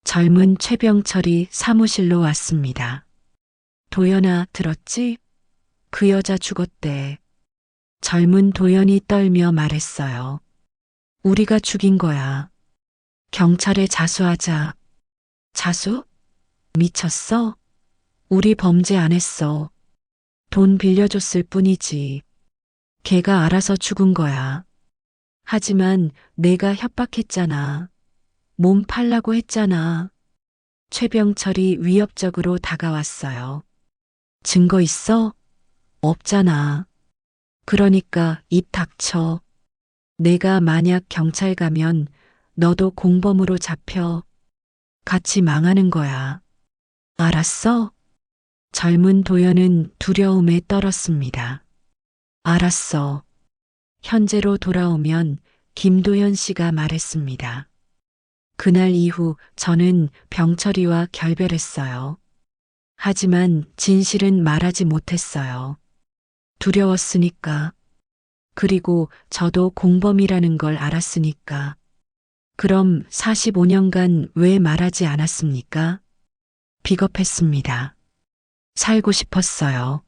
젊은 최병철이 사무실로 왔습니다. 도연아, 들었지? 그 여자 죽었대. 젊은 도연이 떨며 말했어요. 우리가 죽인 거야. 경찰에 자수하자. 자수? 미쳤어? 우리 범죄 안 했어. 돈 빌려줬을 뿐이지. 걔가 알아서 죽은 거야. 하지만 내가 협박했잖아. 몸 팔라고 했잖아. 최병철이 위협적으로 다가왔어요. 증거 있어? 없잖아. 그러니까 입 닥쳐. 내가 만약 경찰 가면 너도 공범으로 잡혀. 같이 망하는 거야. 알았어? 젊은 도연은 두려움에 떨었습니다. 알았어. 현재로 돌아오면 김도현 씨가 말했습니다. 그날 이후 저는 병철이와 결별했어요. 하지만 진실은 말하지 못했어요. 두려웠으니까. 그리고 저도 공범이라는 걸 알았으니까. 그럼 45년간 왜 말하지 않았습니까? 비겁했습니다. 살고 싶었어요.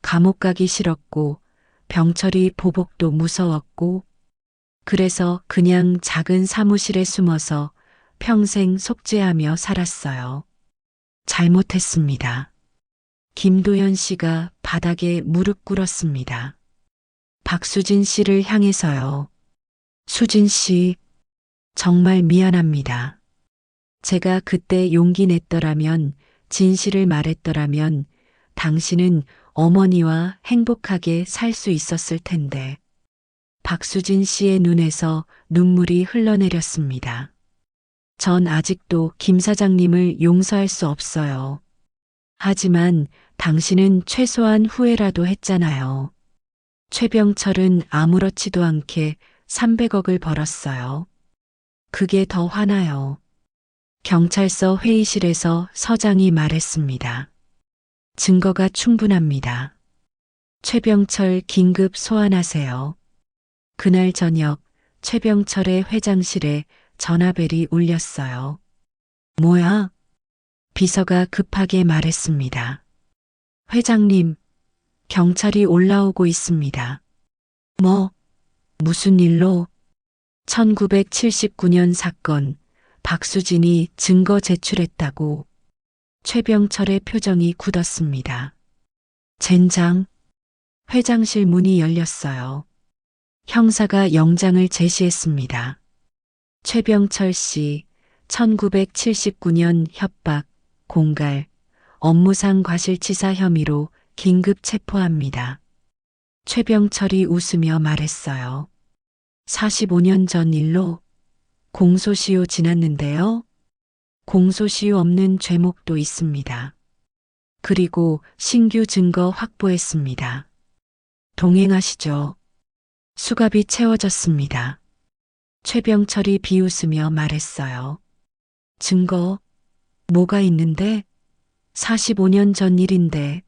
감옥 가기 싫었고, 병철이 보복도 무서웠고, 그래서 그냥 작은 사무실에 숨어서 평생 속죄하며 살았어요. 잘못했습니다. 김도현 씨가 바닥에 무릎 꿇었습니다. 박수진 씨를 향해서요. 수진 씨, 정말 미안합니다. 제가 그때 용기 냈더라면, 진실을 말했더라면, 당신은 어머니와 행복하게 살 수 있었을 텐데. 박수진 씨의 눈에서 눈물이 흘러내렸습니다. 전 아직도 김 사장님을 용서할 수 없어요. 하지만 당신은 최소한 후회라도 했잖아요. 최병철은 아무렇지도 않게 300억을 벌었어요. 그게 더 화나요. 경찰서 회의실에서 서장이 말했습니다. 증거가 충분합니다. 최병철 긴급 소환하세요. 그날 저녁 최병철의 회장실에 전화벨이 울렸어요. 뭐야? 비서가 급하게 말했습니다. 회장님, 경찰이 올라오고 있습니다. 뭐, 무슨 일로? 1979년 사건, 박수진이 증거 제출했다고. 최병철의 표정이 굳었습니다. 젠장. 회장실 문이 열렸어요. 형사가 영장을 제시했습니다. 최병철 씨, 1979년 협박, 공갈, 업무상 과실치사 혐의로 긴급 체포합니다. 최병철이 웃으며 말했어요. 45년 전 일로 공소시효 지났는데요. 공소시효 없는 죄목도 있습니다. 그리고 신규 증거 확보했습니다. 동행하시죠. 수갑이 채워졌습니다. 최병철이 비웃으며 말했어요. 증거, 뭐가 있는데? 45년 전 일인데.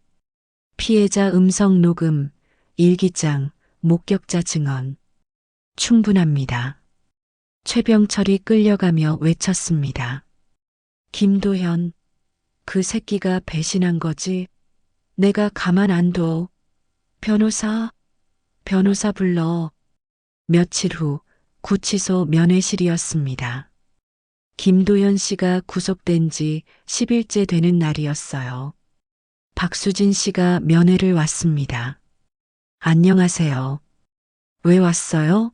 피해자 음성 녹음, 일기장, 목격자 증언. 충분합니다. 최병철이 끌려가며 외쳤습니다. 김도현, 그 새끼가 배신한 거지. 내가 가만 안 둬. 변호사 불러. 며칠 후 구치소 면회실이었습니다. 김도현 씨가 구속된 지 10일째 되는 날이었어요. 박수진 씨가 면회를 왔습니다. 안녕하세요. 왜 왔어요?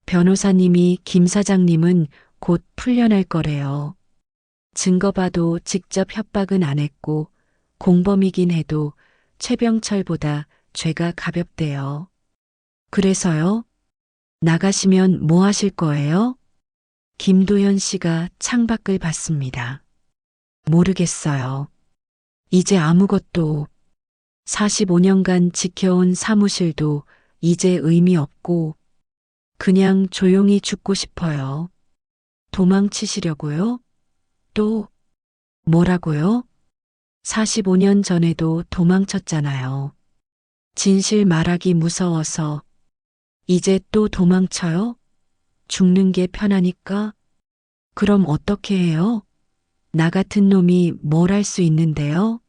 변호사님이 김 사장님은 곧 풀려날 거래요. 증거 봐도 직접 협박은 안 했고 공범이긴 해도 최병철보다 죄가 가볍대요. 그래서요? 나가시면 뭐 하실 거예요? 김도현 씨가 창밖을 봤습니다. 모르겠어요. 이제 아무것도 45년간 지켜온 사무실도 이제 의미 없고 그냥 조용히 죽고 싶어요. 도망치시려고요? 또 뭐라고요? 45년 전에도 도망쳤잖아요. 진실 말하기 무서워서 이제 또 도망쳐요? 죽는 게 편하니까? 그럼 어떻게 해요? 나 같은 놈이 뭘 할 수 있는데요?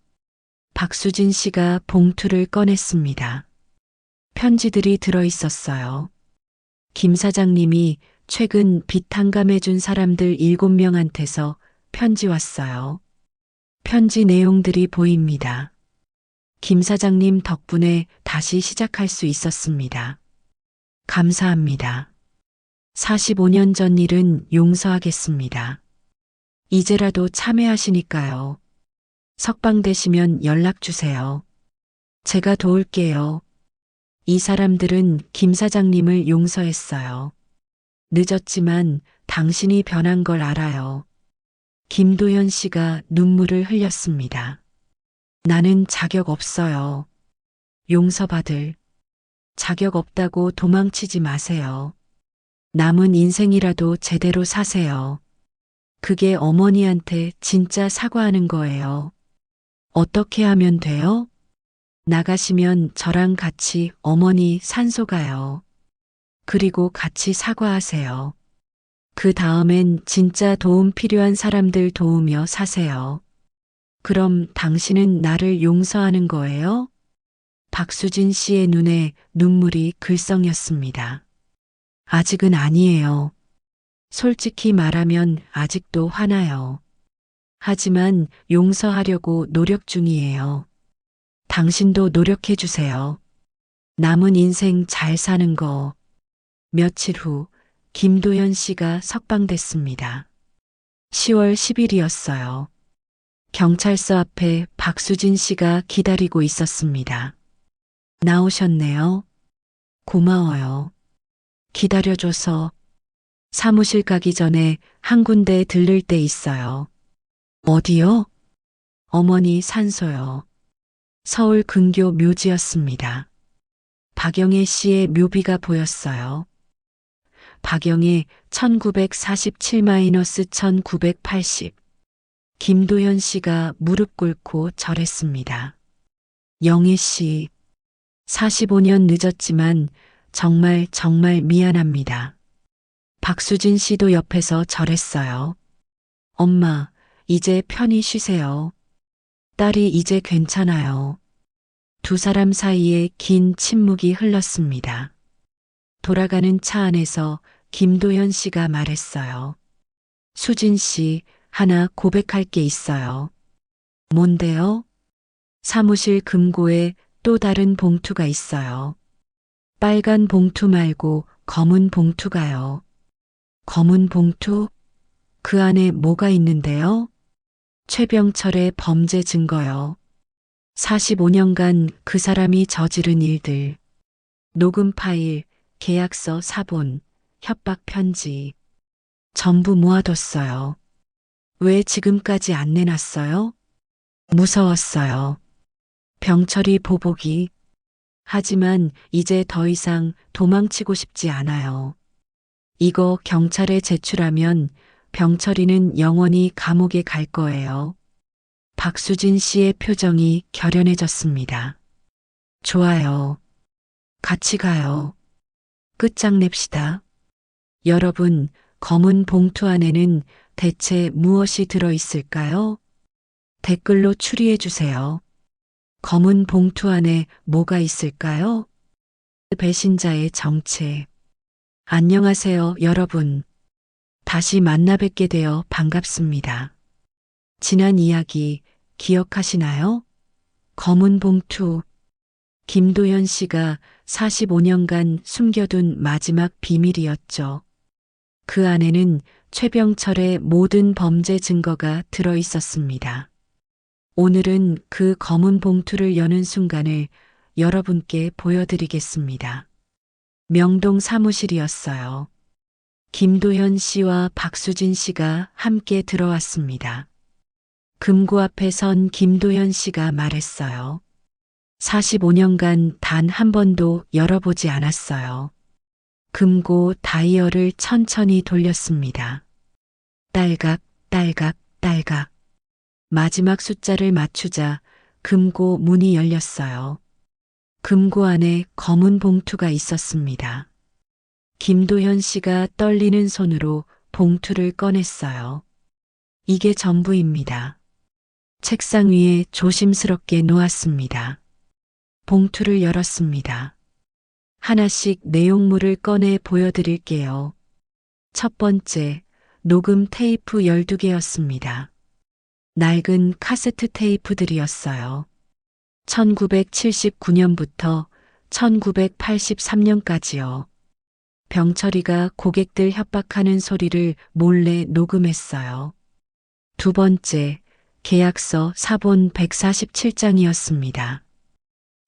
박수진 씨가 봉투를 꺼냈습니다. 편지들이 들어 있었어요. 김 사장님이 최근 빚 탕감해준 사람들 7명한테서 편지 왔어요. 편지 내용들이 보입니다. 김 사장님 덕분에 다시 시작할 수 있었습니다. 감사합니다. 45년 전 일은 용서하겠습니다. 이제라도 참여하시니까요. 석방되시면 연락 주세요. 제가 도울게요. 이 사람들은 김 사장님을 용서했어요. 늦었지만 당신이 변한 걸 알아요. 김도현 씨가 눈물을 흘렸습니다. 나는 자격 없어요. 용서받을 자격 없다고 도망치지 마세요. 남은 인생이라도 제대로 사세요. 그게 어머니한테 진짜 사과하는 거예요. 어떻게 하면 돼요? 나가시면 저랑 같이 어머니 산소 가요. 그리고 같이 사과하세요. 그 다음엔 진짜 도움 필요한 사람들 도우며 사세요. 그럼 당신은 나를 용서하는 거예요? 박수진 씨의 눈에 눈물이 글썽였습니다. 아직은 아니에요. 솔직히 말하면 아직도 화나요. 하지만 용서하려고 노력 중이에요. 당신도 노력해 주세요. 남은 인생 잘 사는 거. 며칠 후 김도연 씨가 석방됐습니다. 10월 10일이었어요. 경찰서 앞에 박수진 씨가 기다리고 있었습니다. 나오셨네요. 고마워요. 기다려줘서. 사무실 가기 전에 한 군데 들를 데 있어요. 어디요? 어머니 산소요. 서울 근교 묘지였습니다. 박영애 씨의 묘비가 보였어요. 박영애 1947-1980. 김도현 씨가 무릎 꿇고 절했습니다. 영애 씨, 45년 늦었지만 정말 미안합니다. 박수진 씨도 옆에서 절했어요. 엄마, 이제 편히 쉬세요. 딸이 이제 괜찮아요. 두 사람 사이에 긴 침묵이 흘렀습니다. 돌아가는 차 안에서 김도현 씨가 말했어요. 수진 씨, 하나 고백할 게 있어요. 뭔데요? 사무실 금고에 또 다른 봉투가 있어요. 빨간 봉투 말고 검은 봉투가요. 검은 봉투? 그 안에 뭐가 있는데요? 최병철의 범죄 증거요. 45년간 그 사람이 저지른 일들. 녹음 파일, 계약서 사본, 협박 편지. 전부 모아뒀어요. 왜 지금까지 안 내놨어요? 무서웠어요. 병철이 보복이. 하지만 이제 더 이상 도망치고 싶지 않아요. 이거 경찰에 제출하면 병철이는 영원히 감옥에 갈 거예요. 박수진 씨의 표정이 결연해졌습니다. 좋아요. 같이 가요. 끝장냅시다. 여러분, 검은 봉투 안에는 대체 무엇이 들어 있을까요? 댓글로 추리해 주세요. 검은 봉투 안에 뭐가 있을까요? 배신자의 정체. 안녕하세요, 여러분. 다시 만나 뵙게 되어 반갑습니다. 지난 이야기 기억하시나요? 검은 봉투. 김도현 씨가 45년간 숨겨둔 마지막 비밀이었죠. 그 안에는 최병철의 모든 범죄 증거가 들어 있었습니다. 오늘은 그 검은 봉투를 여는 순간을 여러분께 보여드리겠습니다. 명동 사무실이었어요. 김도현 씨와 박수진 씨가 함께 들어왔습니다. 금고 앞에 선 김도현 씨가 말했어요. 45년간 단 한 번도 열어보지 않았어요. 금고 다이얼을 천천히 돌렸습니다. 딸각, 딸각, 딸각. 마지막 숫자를 맞추자 금고 문이 열렸어요. 금고 안에 검은 봉투가 있었습니다. 김도현 씨가 떨리는 손으로 봉투를 꺼냈어요. 이게 전부입니다. 책상 위에 조심스럽게 놓았습니다. 봉투를 열었습니다. 하나씩 내용물을 꺼내 보여드릴게요. 첫 번째, 녹음 테이프 12개였습니다. 낡은 카세트 테이프들이었어요. 1979년부터 1983년까지요. 병철이가 고객들 협박하는 소리를 몰래 녹음했어요. 두 번째, 계약서 사본 147장이었습니다.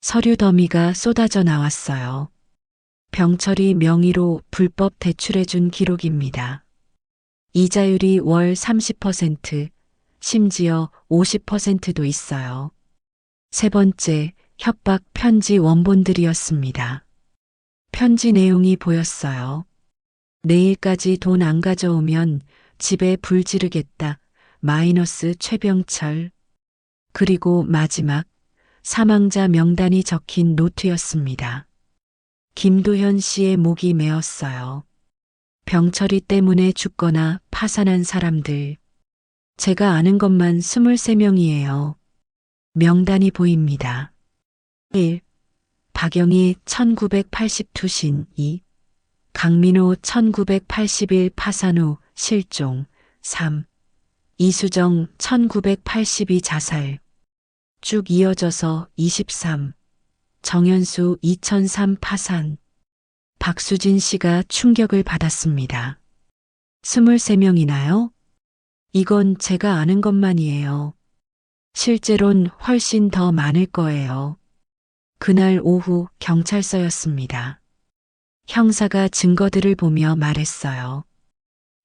서류 더미가 쏟아져 나왔어요. 병철이 명의로 불법 대출해준 기록입니다. 이자율이 월 30%, 심지어 50%도 있어요. 세 번째, 협박 편지 원본들이었습니다. 편지 내용이 보였어요. 내일까지 돈 안 가져오면 집에 불 지르겠다. 마이너스 최병철. 그리고 마지막 사망자 명단이 적힌 노트였습니다. 김도현 씨의 목이 메었어요. 병철이 때문에 죽거나 파산한 사람들. 제가 아는 것만 23명이에요. 명단이 보입니다. 1. 박영희 1982신 2. 강민호 1981 파산 후 실종 3. 이수정 1982 자살. 쭉 이어져서 23. 정현수 2003 파산. 박수진 씨가 충격을 받았습니다. 23명이나요? 이건 제가 아는 것만이에요. 실제론 훨씬 더 많을 거예요. 그날 오후 경찰서였습니다. 형사가 증거들을 보며 말했어요.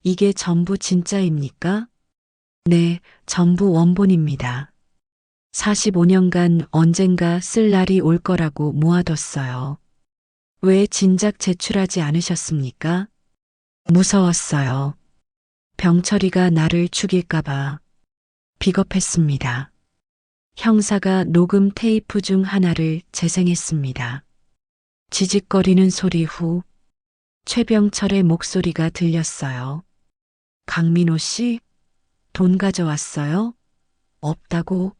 이게 전부 진짜입니까? 네, 전부 원본입니다. 45년간 언젠가 쓸 날이 올 거라고 모아뒀어요. 왜 진작 제출하지 않으셨습니까? 무서웠어요. 병철이가 나를 죽일까봐. 비겁했습니다. 형사가 녹음 테이프 중 하나를 재생했습니다. 지직거리는 소리 후 최병철의 목소리가 들렸어요. 강민호 씨, 돈 가져왔어요? 없다고?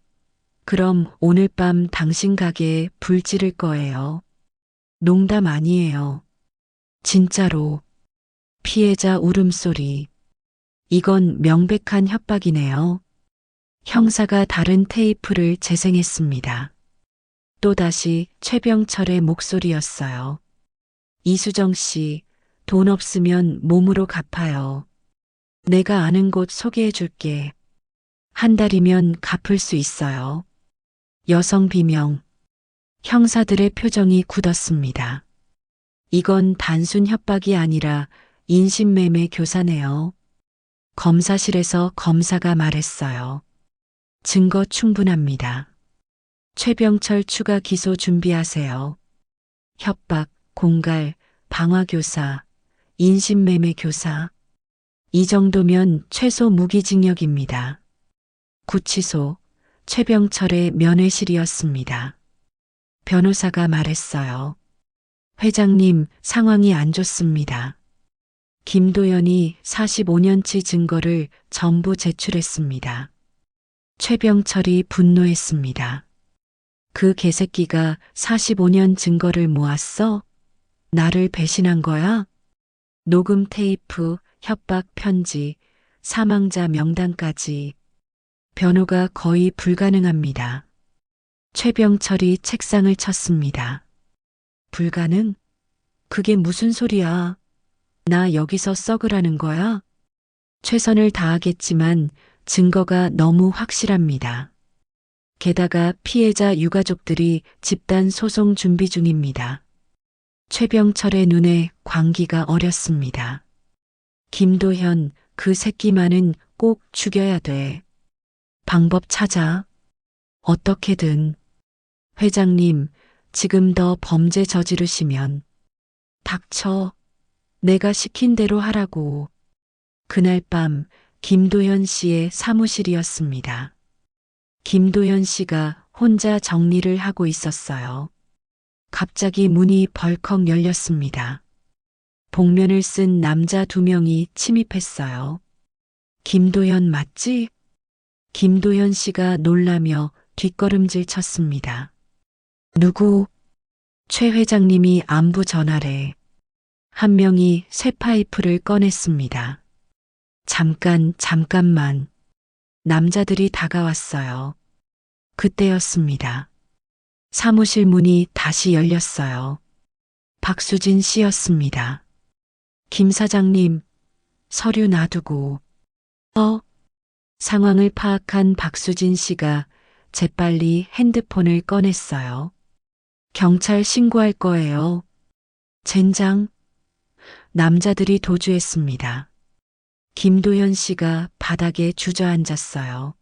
그럼 오늘 밤 당신 가게에 불 지를 거예요. 농담 아니에요. 진짜로. 피해자 울음소리. 이건 명백한 협박이네요. 형사가 다른 테이프를 재생했습니다. 또다시 최병철의 목소리였어요. 이수정 씨, 돈 없으면 몸으로 갚아요. 내가 아는 곳 소개해 줄게. 한 달이면 갚을 수 있어요. 여성 비명. 형사들의 표정이 굳었습니다. 이건 단순 협박이 아니라 인신매매 교사네요. 검사실에서 검사가 말했어요. 증거 충분합니다. 최병철 추가 기소 준비하세요. 협박, 공갈, 방화교사, 인신매매 교사. 이 정도면 최소 무기징역입니다. 구치소, 최병철의 면회실이었습니다. 변호사가 말했어요. 회장님, 상황이 안 좋습니다. 김도연이 45년치 증거를 전부 제출했습니다. 최병철이 분노했습니다. 그 개새끼가 45년 증거를 모았어? 나를 배신한 거야? 녹음 테이프, 협박 편지, 사망자 명단까지. 변호가 거의 불가능합니다. 최병철이 책상을 쳤습니다. 불가능? 그게 무슨 소리야? 나 여기서 썩으라는 거야? 최선을 다하겠지만 증거가 너무 확실합니다. 게다가 피해자 유가족들이 집단 소송 준비 중입니다. 최병철의 눈에 광기가 어렸습니다. 김도현, 그 새끼만은 꼭 죽여야 돼. 방법 찾아. 어떻게든. 회장님, 지금 더 범죄 저지르시면. 닥쳐. 내가 시킨 대로 하라고. 그날 밤 김도현 씨의 사무실이었습니다. 김도현 씨가 혼자 정리를 하고 있었어요. 갑자기 문이 벌컥 열렸습니다. 복면을 쓴 남자 2명이 침입했어요. 김도현 맞지? 김도현 씨가 놀라며 뒷걸음질 쳤습니다. 누구? 최 회장님이 안부 전화래. 한 명이 쇠 파이프를 꺼냈습니다. 잠깐만. 남자들이 다가왔어요. 그때였습니다. 사무실 문이 다시 열렸어요. 박수진 씨였습니다. 김 사장님, 서류 놔두고. 상황을 파악한 박수진 씨가 재빨리 핸드폰을 꺼냈어요. 경찰 신고할 거예요. 젠장. 남자들이 도주했습니다. 김도현 씨가 바닥에 주저앉았어요.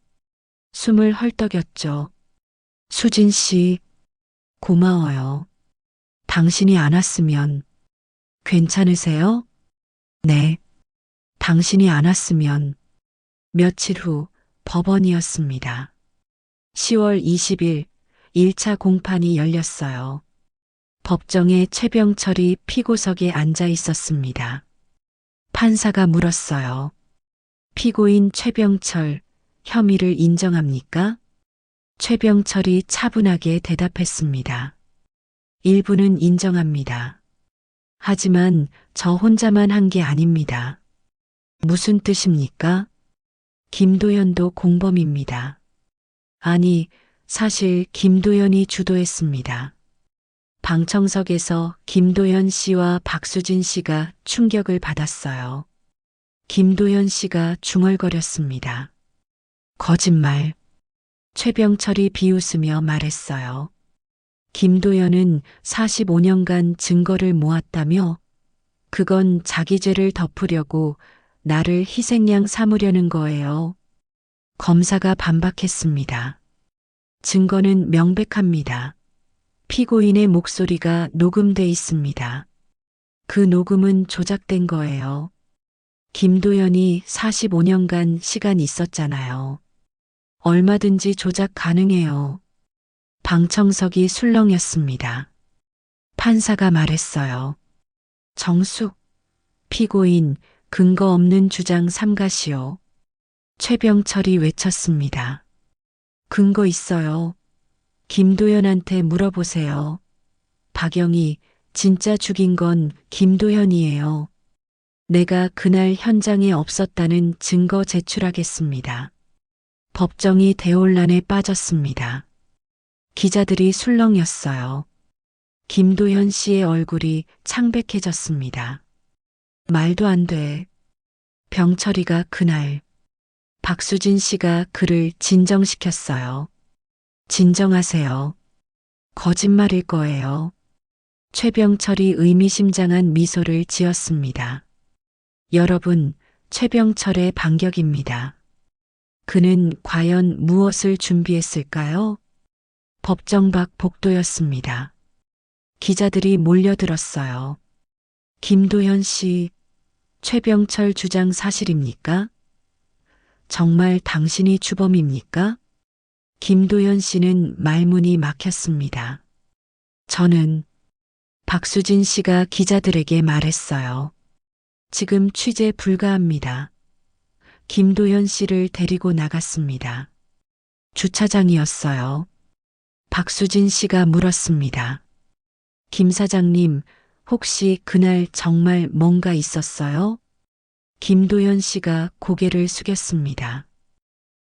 숨을 헐떡였죠. 수진 씨, 고마워요. 당신이 안 왔으면. 괜찮으세요? 네. 당신이 안 왔으면 며칠 후 법원이었습니다. 10월 20일 1차 공판이 열렸어요. 법정에 최병철이 피고석에 앉아 있었습니다. 판사가 물었어요. 피고인 최병철, 혐의를 인정합니까? 최병철이 차분하게 대답했습니다. 일부는 인정합니다. 하지만 저 혼자만 한 게 아닙니다. 무슨 뜻입니까? 김도연도 공범입니다. 아니, 사실 김도연이 주도했습니다. 방청석에서 김도연 씨와 박수진 씨가 충격을 받았어요. 김도연 씨가 중얼거렸습니다. 거짓말. 최병철이 비웃으며 말했어요. 김도연은 45년간 증거를 모았다며 그건 자기 죄를 덮으려고 나를 희생양 삼으려는 거예요. 검사가 반박했습니다. 증거는 명백합니다. 피고인의 목소리가 녹음돼 있습니다. 그 녹음은 조작된 거예요. 김도연이 45년간 시간 있었잖아요. 얼마든지 조작 가능해요. 방청석이 술렁였습니다. 판사가 말했어요. 정숙, 피고인, 근거 없는 주장 삼가시오. 최병철이 외쳤습니다. 근거 있어요. 김도연한테 물어보세요. 박영희, 진짜 죽인 건 김도연이에요. 내가 그날 현장에 없었다는 증거 제출하겠습니다. 법정이 대혼란에 빠졌습니다. 기자들이 술렁였어요. 김도연 씨의 얼굴이 창백해졌습니다. 말도 안 돼. 병철이가 그날 박수진 씨가 그를 진정시켰어요. 진정하세요. 거짓말일 거예요. 최병철이 의미심장한 미소를 지었습니다. 여러분, 최병철의 반격입니다. 그는 과연 무엇을 준비했을까요? 법정 밖 복도였습니다. 기자들이 몰려들었어요. 김도연 씨, 최병철 주장 사실입니까? 정말 당신이 주범입니까? 김도연 씨는 말문이 막혔습니다. 저는 박수진 씨가 기자들에게 말했어요. 지금 취재 불가합니다. 김도연 씨를 데리고 나갔습니다. 주차장이었어요. 박수진 씨가 물었습니다. 김 사장님, 혹시 그날 정말 뭔가 있었어요? 김도연 씨가 고개를 숙였습니다.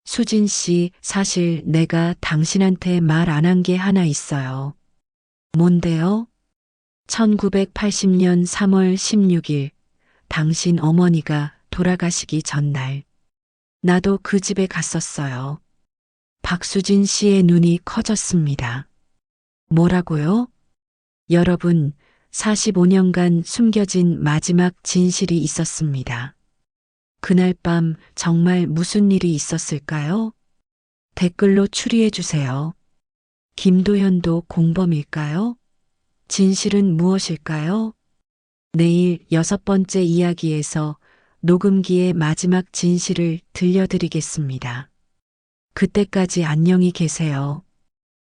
수진 씨, 사실 내가 당신한테 말 안 한 게 하나 있어요. 뭔데요? 1980년 3월 16일, 당신 어머니가 돌아가시기 전날, 나도 그 집에 갔었어요. 박수진 씨의 눈이 커졌습니다. 뭐라고요? 여러분, 45년간 숨겨진 마지막 진실이 있었습니다. 그날 밤 정말 무슨 일이 있었을까요? 댓글로 추리해 주세요. 김도연도 공범일까요? 진실은 무엇일까요? 내일 6번째 이야기에서 녹음기의 마지막 진실을 들려드리겠습니다. 그때까지 안녕히 계세요.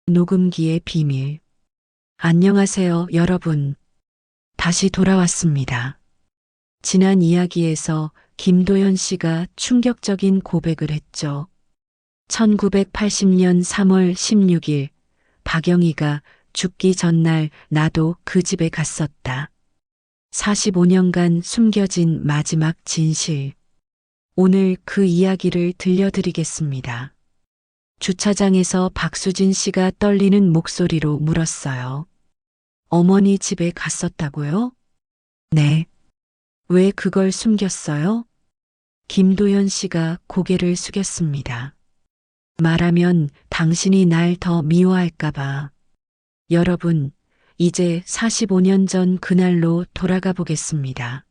녹음기의 비밀. 안녕하세요, 여러분. 다시 돌아왔습니다. 지난 이야기에서 김도연 씨가 충격적인 고백을 했죠. 1980년 3월 16일, 박영희가 죽기 전날 나도 그 집에 갔었다. 45년간 숨겨진 마지막 진실. 오늘 그 이야기를 들려드리겠습니다. 주차장에서 박수진 씨가 떨리는 목소리로 물었어요. 어머니 집에 갔었다고요? 네. 왜 그걸 숨겼어요? 김도연 씨가 고개를 숙였습니다. 말하면 당신이 날 더 미워할까봐. 여러분, 이제 45년 전 그날로 돌아가 보겠습니다.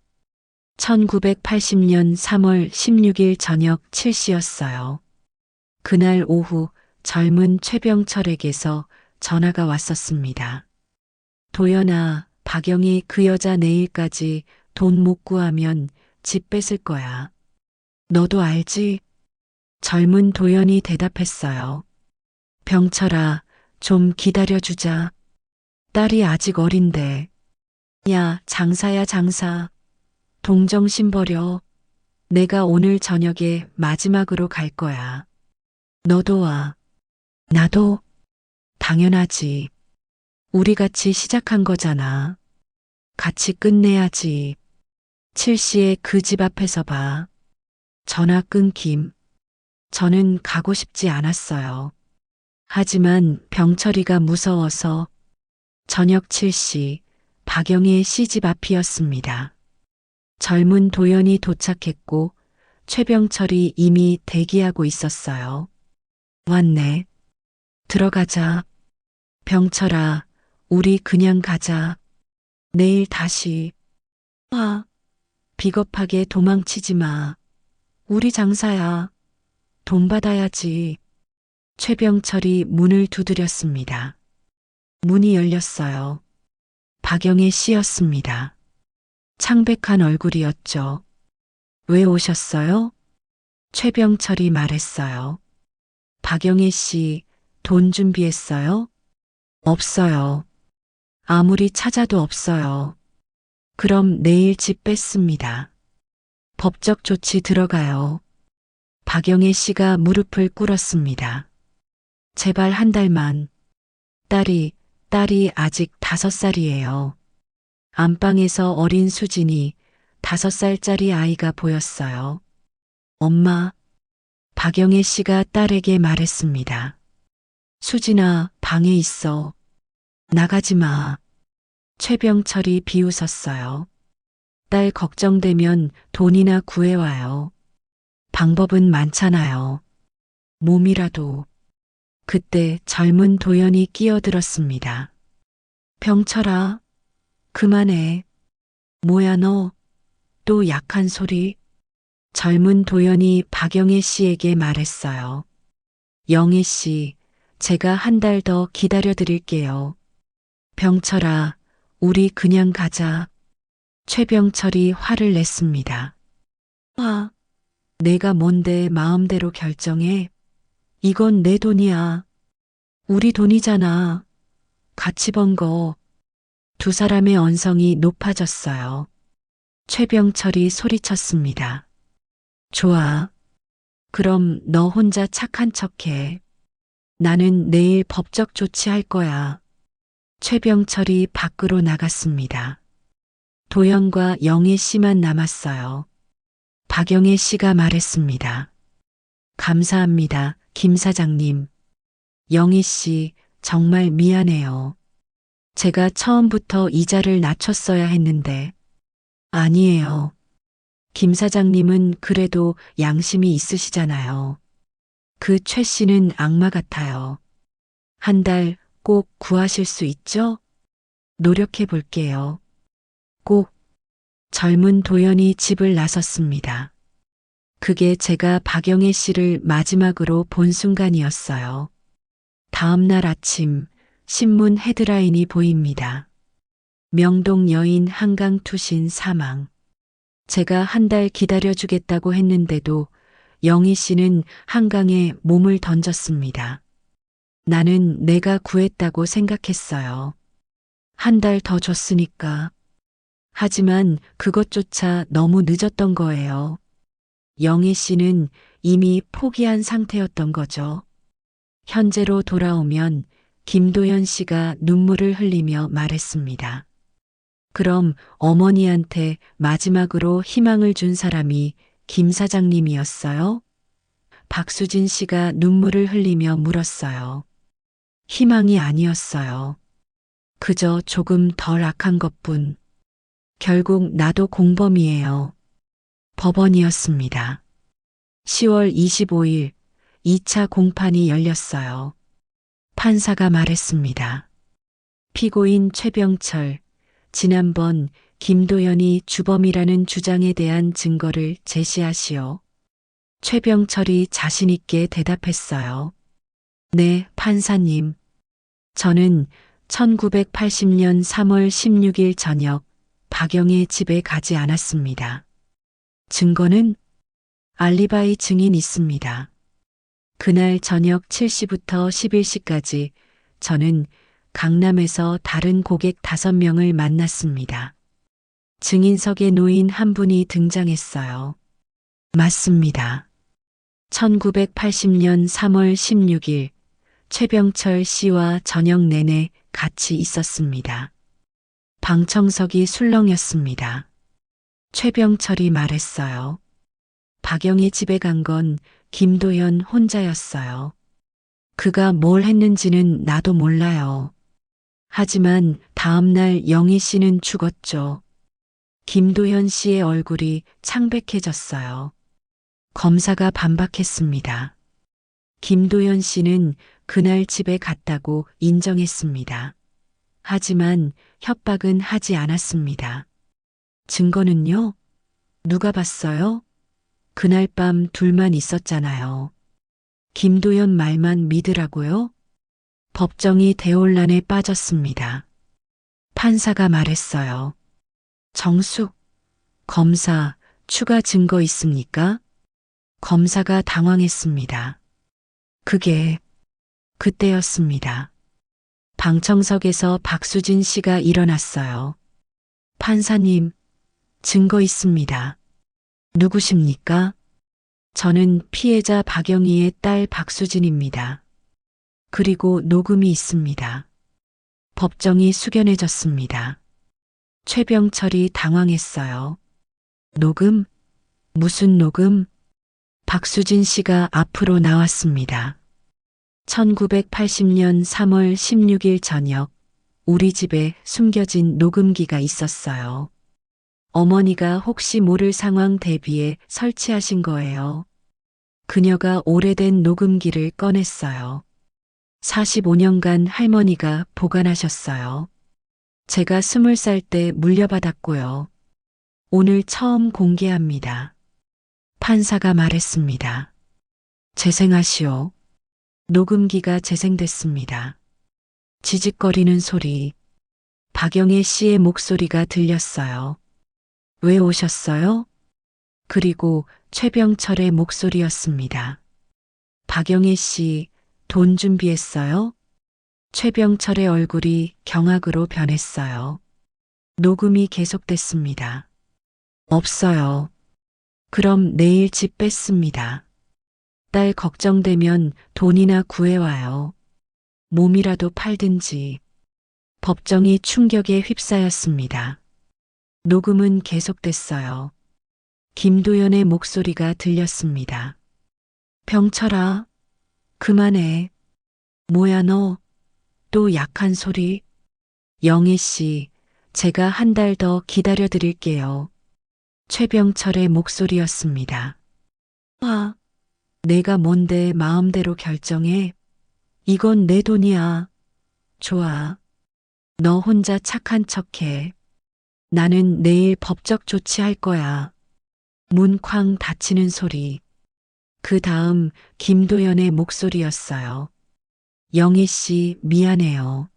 1980년 3월 16일 저녁 7시였어요. 그날 오후 젊은 최병철에게서 전화가 왔었습니다. 도연아, 박영희 그 여자 내일까지 돈 못 구하면 집 뺏을 거야. 너도 알지? 젊은 도연이 대답했어요. 병철아, 좀 기다려주자. 딸이 아직 어린데. 야, 장사야, 장사. 동정심 버려. 내가 오늘 저녁에 마지막으로 갈 거야. 너도 와. 나도? 당연하지. 우리 같이 시작한 거잖아. 같이 끝내야지. 7시에 그 집 앞에서 봐. 전화 끊김. 저는 가고 싶지 않았어요. 하지만 병철이가 무서워서 저녁 7시 박영희의 시집 앞이었습니다. 젊은 도연이 도착했고 최병철이 이미 대기하고 있었어요. 왔네. 들어가자. 병철아, 우리 그냥 가자. 내일 다시. 와. 비겁하게 도망치지 마. 우리 장사야. 돈 받아야지. 최병철이 문을 두드렸습니다. 문이 열렸어요. 박영애 씨였습니다. 창백한 얼굴이었죠. 왜 오셨어요? 최병철이 말했어요. 박영애 씨, 돈 준비했어요? 없어요. 아무리 찾아도 없어요. 그럼 내일 집 뺐습니다. 법적 조치 들어가요. 박영애 씨가 무릎을 꿇었습니다. 제발 한 달만. 딸이 아직 5살이에요. 안방에서 어린 수진이 5살짜리 아이가 보였어요. 엄마, 박영애 씨가 딸에게 말했습니다. 수진아, 방에 있어. 나가지 마. 최병철이 비웃었어요. 딸 걱정되면 돈이나 구해와요. 방법은 많잖아요. 몸이라도. 그때 젊은 도연이 끼어들었습니다. 병철아, 그만해. 뭐야 너, 또 약한 소리. 젊은 도연이 박영애 씨에게 말했어요. 영애 씨, 제가 한 달 더 기다려 드릴게요. 병철아, 우리 그냥 가자. 최병철이 화를 냈습니다. 화, 내가 뭔데 마음대로 결정해. 이건 내 돈이야. 우리 돈이잖아. 같이 번 거. 두 사람의 언성이 높아졌어요. 최병철이 소리쳤습니다. 좋아. 그럼 너 혼자 착한 척해. 나는 내일 법적 조치할 거야. 최병철이 밖으로 나갔습니다. 도연과 영애 씨만 남았어요. 박영애 씨가 말했습니다. 감사합니다, 김 사장님. 영희 씨, 정말 미안해요. 제가 처음부터 이자를 낮췄어야 했는데. 아니에요. 김 사장님은 그래도 양심이 있으시잖아요. 그 최 씨는 악마 같아요. 한 달 꼭 구하실 수 있죠? 노력해 볼게요. 꼭. 젊은 도연이 집을 나섰습니다. 그게 제가 박영애 씨를 마지막으로 본 순간이었어요. 다음 날 아침 신문 헤드라인이 보입니다. 명동 여인 한강 투신 사망. 제가 한 달 기다려주겠다고 했는데도 영희 씨는 한강에 몸을 던졌습니다. 나는 내가 구했다고 생각했어요. 한 달 더 줬으니까. 하지만 그것조차 너무 늦었던 거예요. 영희 씨는 이미 포기한 상태였던 거죠. 현재로 돌아오면 김도연 씨가 눈물을 흘리며 말했습니다. 그럼 어머니한테 마지막으로 희망을 준 사람이 김 사장님이었어요? 박수진 씨가 눈물을 흘리며 물었어요. 희망이 아니었어요. 그저 조금 덜 악한 것뿐. 결국 나도 공범이에요. 법원이었습니다. 10월 25일 2차 공판이 열렸어요. 판사가 말했습니다. 피고인 최병철, 지난번 김도연이 주범이라는 주장에 대한 증거를 제시하시오. 최병철이 자신있게 대답했어요. 네, 판사님. 저는 1980년 3월 16일 저녁 박영애 집에 가지 않았습니다. 증거는 알리바이 증인 있습니다. 그날 저녁 7시부터 11시까지 저는 강남에서 다른 고객 5명을 만났습니다. 증인석에 놓인 한 분이 등장했어요. 맞습니다. 1980년 3월 16일 최병철 씨와 저녁 내내 같이 있었습니다. 방청석이 술렁였습니다. 최병철이 말했어요. 박영희 집에 간 건 김도연 혼자였어요. 그가 뭘 했는지는 나도 몰라요. 하지만 다음날 영희 씨는 죽었죠. 김도연 씨의 얼굴이 창백해졌어요. 검사가 반박했습니다. 김도연 씨는 그날 집에 갔다고 인정했습니다. 하지만 협박은 하지 않았습니다. 증거는요? 누가 봤어요? 그날 밤 둘만 있었잖아요. 김도연 말만 믿으라고요? 법정이 대혼란에 빠졌습니다. 판사가 말했어요. 정숙, 검사, 추가 증거 있습니까? 검사가 당황했습니다. 그때였습니다. 방청석에서 박수진 씨가 일어났어요. 판사님, 증거 있습니다. 누구십니까? 저는 피해자 박영희의 딸 박수진입니다. 그리고 녹음이 있습니다. 법정이 숙연해졌습니다. 최병철이 당황했어요. 녹음? 무슨 녹음? 박수진 씨가 앞으로 나왔습니다. 1980년 3월 16일 저녁, 우리 집에 숨겨진 녹음기가 있었어요. 어머니가 혹시 모를 상황 대비해 설치하신 거예요. 그녀가 오래된 녹음기를 꺼냈어요. 45년간 할머니가 보관하셨어요. 제가 20살 때 물려받았고요. 오늘 처음 공개합니다. 판사가 말했습니다. 재생하시오. 녹음기가 재생됐습니다. 지직거리는 소리. 박영애 씨의 목소리가 들렸어요. 왜 오셨어요? 그리고 최병철의 목소리였습니다. 박영애 씨, 돈 준비했어요? 최병철의 얼굴이 경악으로 변했어요. 녹음이 계속됐습니다. 없어요. 그럼 내일 집 뺐습니다. 딸 걱정되면 돈이나 구해와요. 몸이라도 팔든지. 법정이 충격에 휩싸였습니다. 녹음은 계속됐어요. 김도연의 목소리가 들렸습니다. 병철아, 그만해. 뭐야 너, 또 약한 소리. 영희 씨, 제가 한 달 더 기다려 드릴게요. 최병철의 목소리였습니다. 내가 뭔데 마음대로 결정해. 이건 내 돈이야. 좋아. 너 혼자 착한 척해. 나는 내일 법적 조치할 거야. 문 쾅 닫히는 소리. 그 다음 김도연의 목소리였어요. 영희 씨, 미안해요.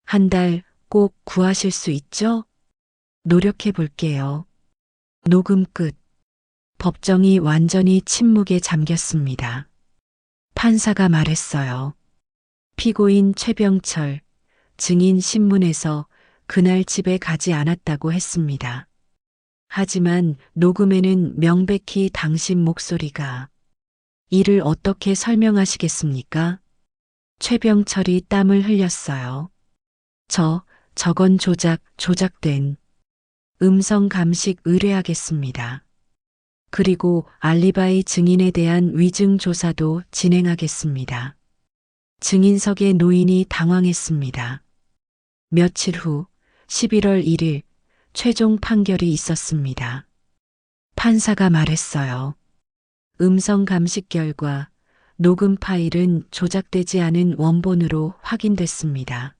한 달 꼭 구하실 수 있죠? 노력해 볼게요. 녹음 끝. 법정이 완전히 침묵에 잠겼습니다. 판사가 말했어요. 피고인 최병철, 증인 신문에서 그날 집에 가지 않았다고 했습니다. 하지만 녹음에는 명백히 당신 목소리가. 이를 어떻게 설명하시겠습니까? 최병철이 땀을 흘렸어요. 저건 조작된. 음성 감식 의뢰하겠습니다. 그리고 알리바이 증인에 대한 위증 조사도 진행하겠습니다. 증인석의 노인이 당황했습니다. 며칠 후 11월 1일 최종 판결이 있었습니다. 판사가 말했어요. 음성 감식 결과 녹음 파일은 조작되지 않은 원본으로 확인됐습니다.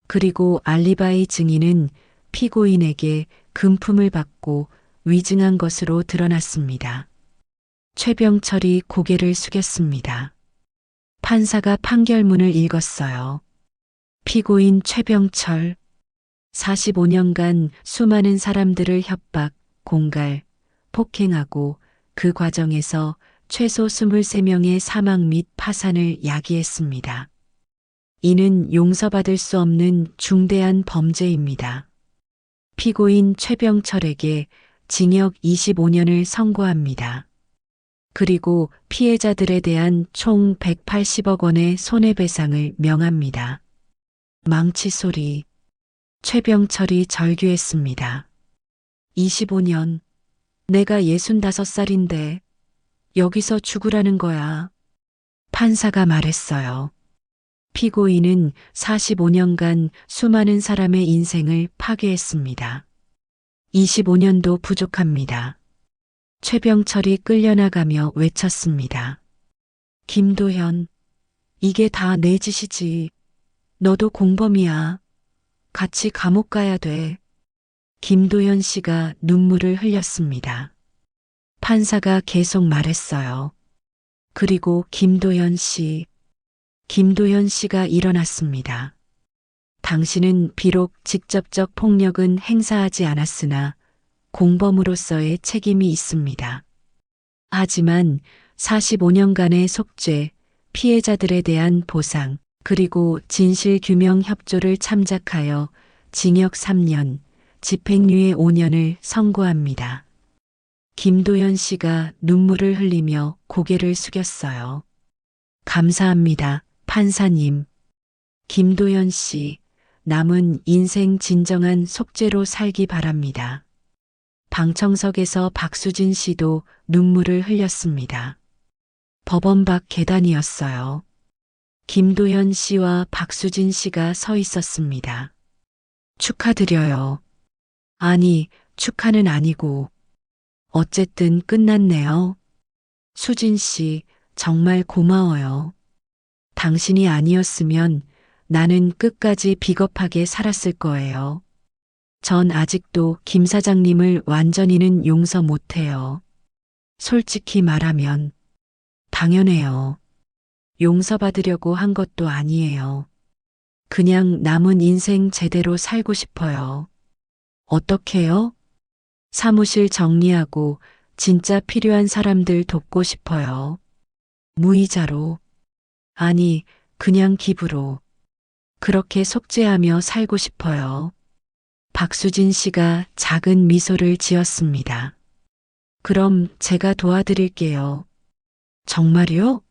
그리고 알리바이 증인은 피고인에게 금품을 받고 위증한 것으로 드러났습니다. 최병철이 고개를 숙였습니다. 판사가 판결문을 읽었어요. 피고인 최병철, 45년간 수많은 사람들을 협박, 공갈, 폭행하고 그 과정에서 최소 23명의 사망 및 파산을 야기했습니다. 이는 용서받을 수 없는 중대한 범죄입니다. 피고인 최병철에게 징역 25년을 선고합니다. 그리고 피해자들에 대한 총 180억 원의 손해배상을 명합니다. 망치 소리. 최병철이 절규했습니다. 25년. 내가 65살인데 여기서 죽으라는 거야. 판사가 말했어요. 피고인은 45년간 수많은 사람의 인생을 파괴했습니다. 25년도 부족합니다. 최병철이 끌려나가며 외쳤습니다. 김도현, 이게 다 내 짓이지. 너도 공범이야. 같이 감옥 가야 돼. 김도현 씨가 눈물을 흘렸습니다. 판사가 계속 말했어요. 그리고 김도현 씨가 일어났습니다. 당신은 비록 직접적 폭력은 행사하지 않았으나 공범으로서의 책임이 있습니다. 하지만 45년간의 속죄, 피해자들에 대한 보상, 그리고 진실규명 협조를 참작하여 징역 3년, 집행유예 5년을 선고합니다. 김도현 씨가 눈물을 흘리며 고개를 숙였어요. 감사합니다, 판사님. 김도현 씨, 남은 인생 진정한 속죄로 살기 바랍니다. 방청석에서 박수진 씨도 눈물을 흘렸습니다. 법원 밖 계단이었어요. 김도현 씨와 박수진 씨가 서 있었습니다. 축하드려요. 아니, 축하는 아니고. 어쨌든 끝났네요. 수진 씨, 정말 고마워요. 당신이 아니었으면 나는 끝까지 비겁하게 살았을 거예요. 전 아직도 김 사장님을 완전히는 용서 못해요. 솔직히 말하면 당연해요. 용서받으려고 한 것도 아니에요. 그냥 남은 인생 제대로 살고 싶어요. 어떻게요? 사무실 정리하고 진짜 필요한 사람들 돕고 싶어요. 무이자로. 아니, 그냥 기부로. 그렇게 속죄하며 살고 싶어요. 박수진 씨가 작은 미소를 지었습니다. 그럼 제가 도와드릴게요. 정말요?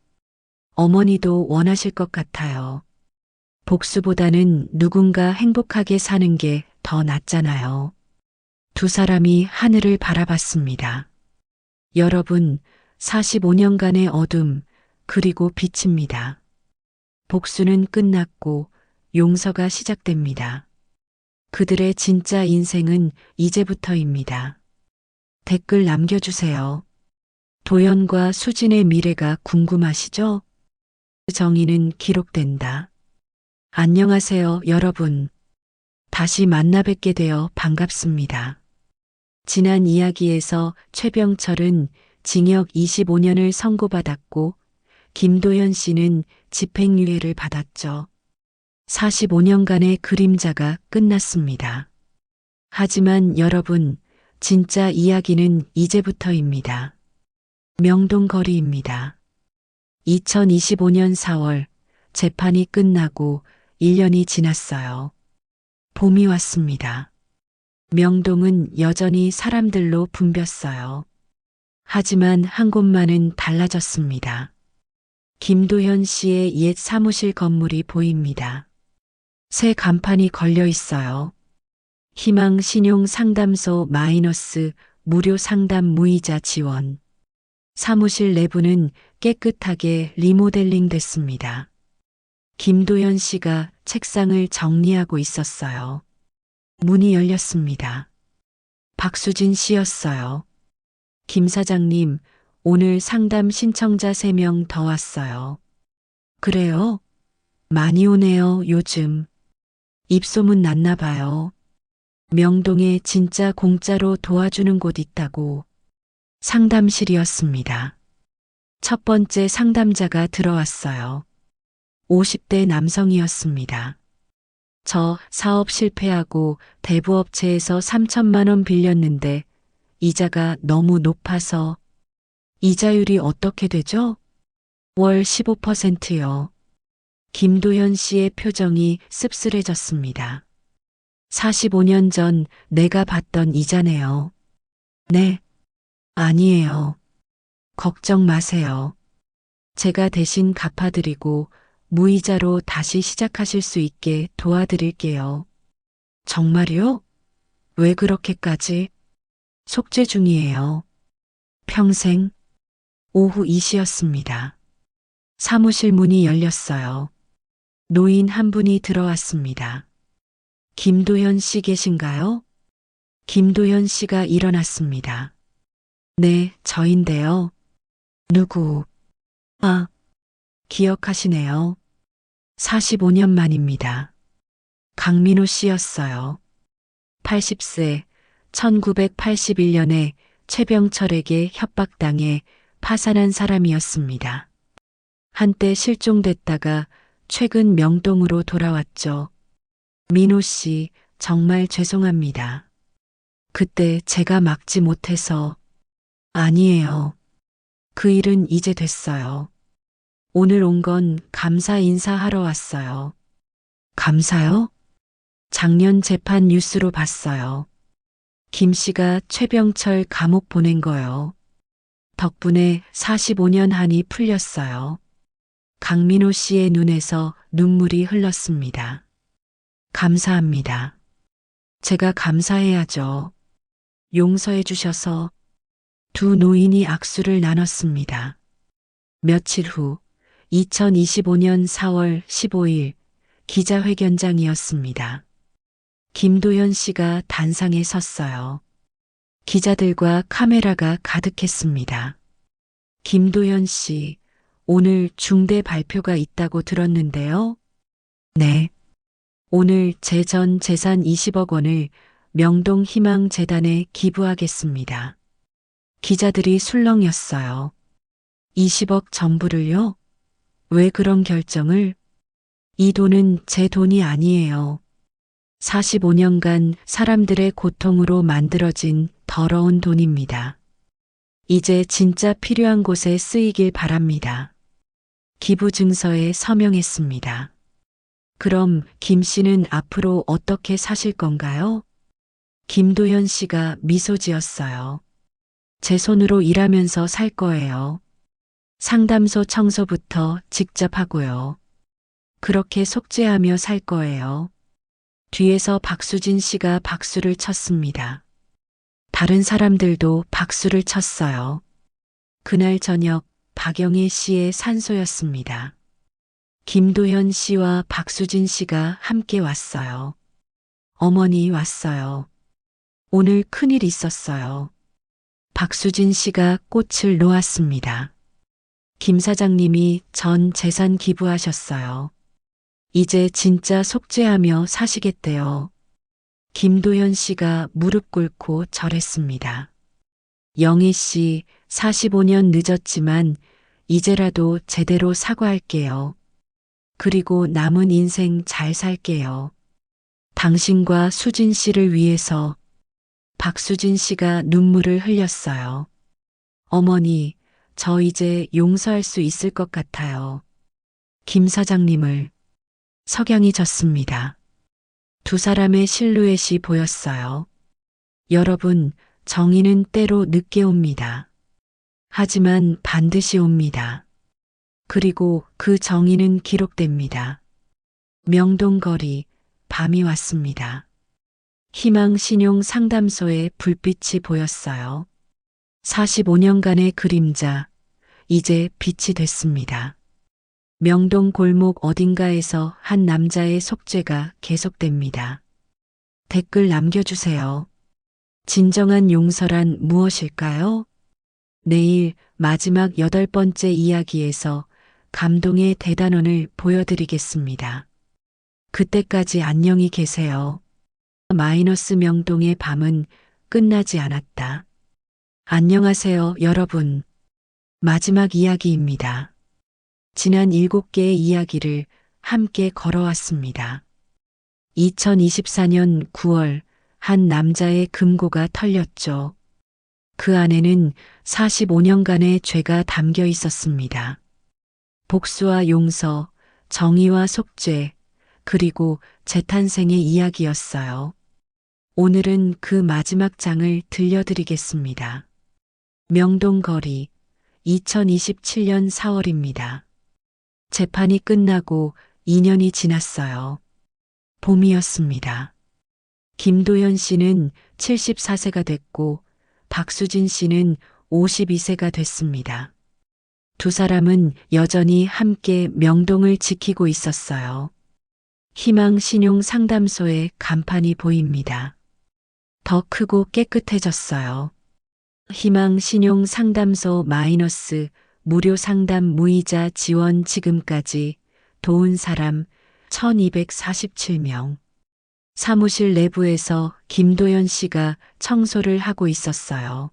어머니도 원하실 것 같아요. 복수보다는 누군가 행복하게 사는 게 더 낫잖아요. 두 사람이 하늘을 바라봤습니다. 여러분, 45년간의 어둠, 그리고 빛입니다. 복수는 끝났고 용서가 시작됩니다. 그들의 진짜 인생은 이제부터입니다. 댓글 남겨주세요. 도연과 수진의 미래가 궁금하시죠? 정의는 기록된다. 안녕하세요, 여러분. 다시 만나 뵙게 되어 반갑습니다. 지난 이야기에서 최병철은 징역 25년을 선고받았고 김도현 씨는 집행유예를 받았죠. 45년간의 그림자가 끝났습니다. 하지만 여러분, 진짜 이야기는 이제부터입니다. 명동거리입니다. 2025년 4월 재판이 끝나고 1년이 지났어요. 봄이 왔습니다. 명동은 여전히 사람들로 붐볐어요. 하지만 한 곳만은 달라졌습니다. 김도현 씨의 옛 사무실 건물이 보입니다. 새 간판이 걸려 있어요. 희망 신용 상담소 마이너스 무료 상담 무이자 지원. 사무실 내부는 깨끗하게 리모델링 됐습니다. 김도현 씨가 책상을 정리하고 있었어요. 문이 열렸습니다. 박수진 씨였어요. 김 사장님, 오늘 상담 신청자 3명 더 왔어요. 그래요? 많이 오네요, 요즘. 입소문 났나 봐요. 명동에 진짜 공짜로 도와주는 곳 있다고. 상담실이었습니다. 첫 번째 상담자가 들어왔어요. 50대 남성이었습니다. 저 사업 실패하고 대부업체에서 3천만 원 빌렸는데 이자가 너무 높아서. 이자율이 어떻게 되죠? 월 15%요. 김도현 씨의 표정이 씁쓸해졌습니다. 45년 전 내가 받던 이자네요. 네, 아니에요. 걱정 마세요. 제가 대신 갚아드리고 무이자로 다시 시작하실 수 있게 도와드릴게요. 정말요? 왜 그렇게까지? 속죄 중이에요. 평생. 오후 2시였습니다. 사무실 문이 열렸어요. 노인 한 분이 들어왔습니다. 김도현 씨 계신가요? 김도현 씨가 일어났습니다. 네, 저인데요. 누구? 아, 기억하시네요. 45년 만입니다. 강민호 씨였어요. 80세, 1981년에 최병철에게 협박당해 파산한 사람이었습니다. 한때 실종됐다가 최근 명동으로 돌아왔죠. 민호 씨, 정말 죄송합니다. 그때 제가 막지 못해서. 아니에요. 그 일은 이제 됐어요. 오늘 온 건 감사 인사하러 왔어요. 감사요? 작년 재판 뉴스로 봤어요. 김 씨가 최병철 감옥 보낸 거요. 덕분에 45년 한이 풀렸어요. 강민호 씨의 눈에서 눈물이 흘렀습니다. 감사합니다. 제가 감사해야죠. 용서해 주셔서. 두 노인이 악수를 나눴습니다. 며칠 후 2025년 4월 15일 기자회견장이었습니다. 김도현 씨가 단상에 섰어요. 기자들과 카메라가 가득했습니다. 김도현 씨, 오늘 중대 발표가 있다고 들었는데요. 네. 오늘 제 전 재산 20억 원을 명동희망재단에 기부하겠습니다. 기자들이 술렁였어요. 20억 전부를요? 왜 그런 결정을? 이 돈은 제 돈이 아니에요. 45년간 사람들의 고통으로 만들어진 더러운 돈입니다. 이제 진짜 필요한 곳에 쓰이길 바랍니다. 기부 증서에 서명했습니다. 그럼 김 씨는 앞으로 어떻게 사실 건가요? 김도현 씨가 미소 지었어요. 제 손으로 일하면서 살 거예요. 상담소 청소부터 직접 하고요. 그렇게 속죄하며 살 거예요. 뒤에서 박수진 씨가 박수를 쳤습니다. 다른 사람들도 박수를 쳤어요. 그날 저녁 박영애 씨의 산소였습니다. 김도현 씨와 박수진 씨가 함께 왔어요. 어머니 왔어요. 오늘 큰일 있었어요. 박수진 씨가 꽃을 놓았습니다. 김 사장님이 전 재산 기부하셨어요. 이제 진짜 속죄하며 사시겠대요. 김도현 씨가 무릎 꿇고 절했습니다. 영희 씨, 45년 늦었지만 이제라도 제대로 사과할게요. 그리고 남은 인생 잘 살게요. 당신과 수진 씨를 위해서. 박수진 씨가 눈물을 흘렸어요. 어머니, 저 이제 용서할 수 있을 것 같아요. 김 사장님을. 석양이 졌습니다. 두 사람의 실루엣이 보였어요. 여러분, 정의는 때로 늦게 옵니다. 하지만 반드시 옵니다. 그리고 그 정의는 기록됩니다. 명동거리, 밤이 왔습니다. 희망신용 상담소에 불빛이 보였어요. 45년간의 그림자, 이제 빛이 됐습니다. 명동 골목 어딘가에서 한 남자의 속죄가 계속됩니다. 댓글 남겨주세요. 진정한 용서란 무엇일까요? 내일 마지막 8번째 이야기에서 감동의 대단원을 보여드리겠습니다. 그때까지 안녕히 계세요. 마이너스 명동의 밤은 끝나지 않았다. 안녕하세요, 여러분. 마지막 이야기입니다. 지난 7개의 이야기를 함께 걸어왔습니다. 2024년 9월 한 남자의 금고가 털렸죠. 그 안에는 45년간의 죄가 담겨 있었습니다. 복수와 용서, 정의와 속죄, 그리고 재탄생의 이야기였어요. 오늘은 그 마지막 장을 들려드리겠습니다. 명동거리, 2027년 4월입니다. 재판이 끝나고 2년이 지났어요. 봄이었습니다. 김도연 씨는 74세가 됐고 박수진 씨는 52세가 됐습니다. 두 사람은 여전히 함께 명동을 지키고 있었어요. 희망신용상담소의 간판이 보입니다. 더 크고 깨끗해졌어요. 희망신용상담소 마이너스 무료 상담 무이자 지원 지금까지 도운 사람 1247명. 사무실 내부에서 김도연 씨가 청소를 하고 있었어요.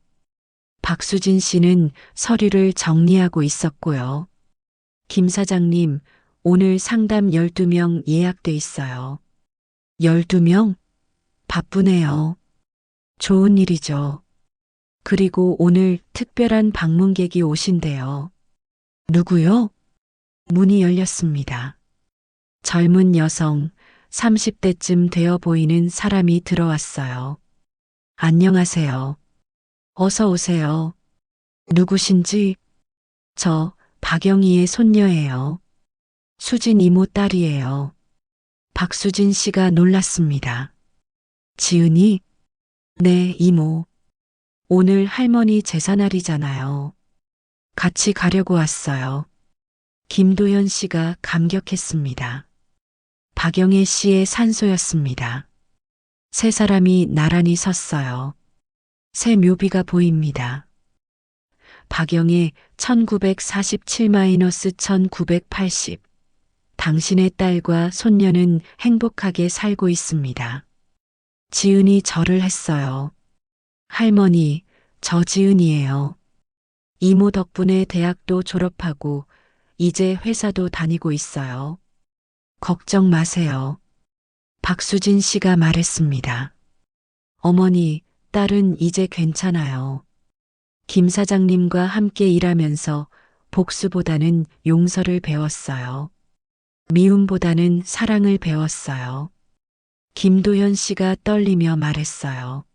박수진 씨는 서류를 정리하고 있었고요. 김 사장님, 오늘 상담 12명 예약돼 있어요. 12명? 바쁘네요. 좋은 일이죠. 그리고 오늘 특별한 방문객이 오신대요. 누구요? 문이 열렸습니다. 젊은 여성, 30대쯤 되어 보이는 사람이 들어왔어요. 안녕하세요. 어서 오세요. 누구신지? 저 박영희의 손녀예요. 수진 이모 딸이에요. 박수진 씨가 놀랐습니다. 지은이? 네, 이모. 오늘 할머니 제사날이잖아요. 같이 가려고 왔어요. 김도연 씨가 감격했습니다. 박영애 씨의 산소였습니다. 세 사람이 나란히 섰어요. 새 묘비가 보입니다. 박영애 1947-1980. 당신의 딸과 손녀는 행복하게 살고 있습니다. 지은이 절을 했어요. 할머니, 저 지은이에요. 이모 덕분에 대학도 졸업하고 이제 회사도 다니고 있어요. 걱정 마세요. 박수진 씨가 말했습니다. 어머니, 딸은 이제 괜찮아요. 김 사장님과 함께 일하면서 복수보다는 용서를 배웠어요. 미움보다는 사랑을 배웠어요. 김도연 씨가 떨리며 말했어요.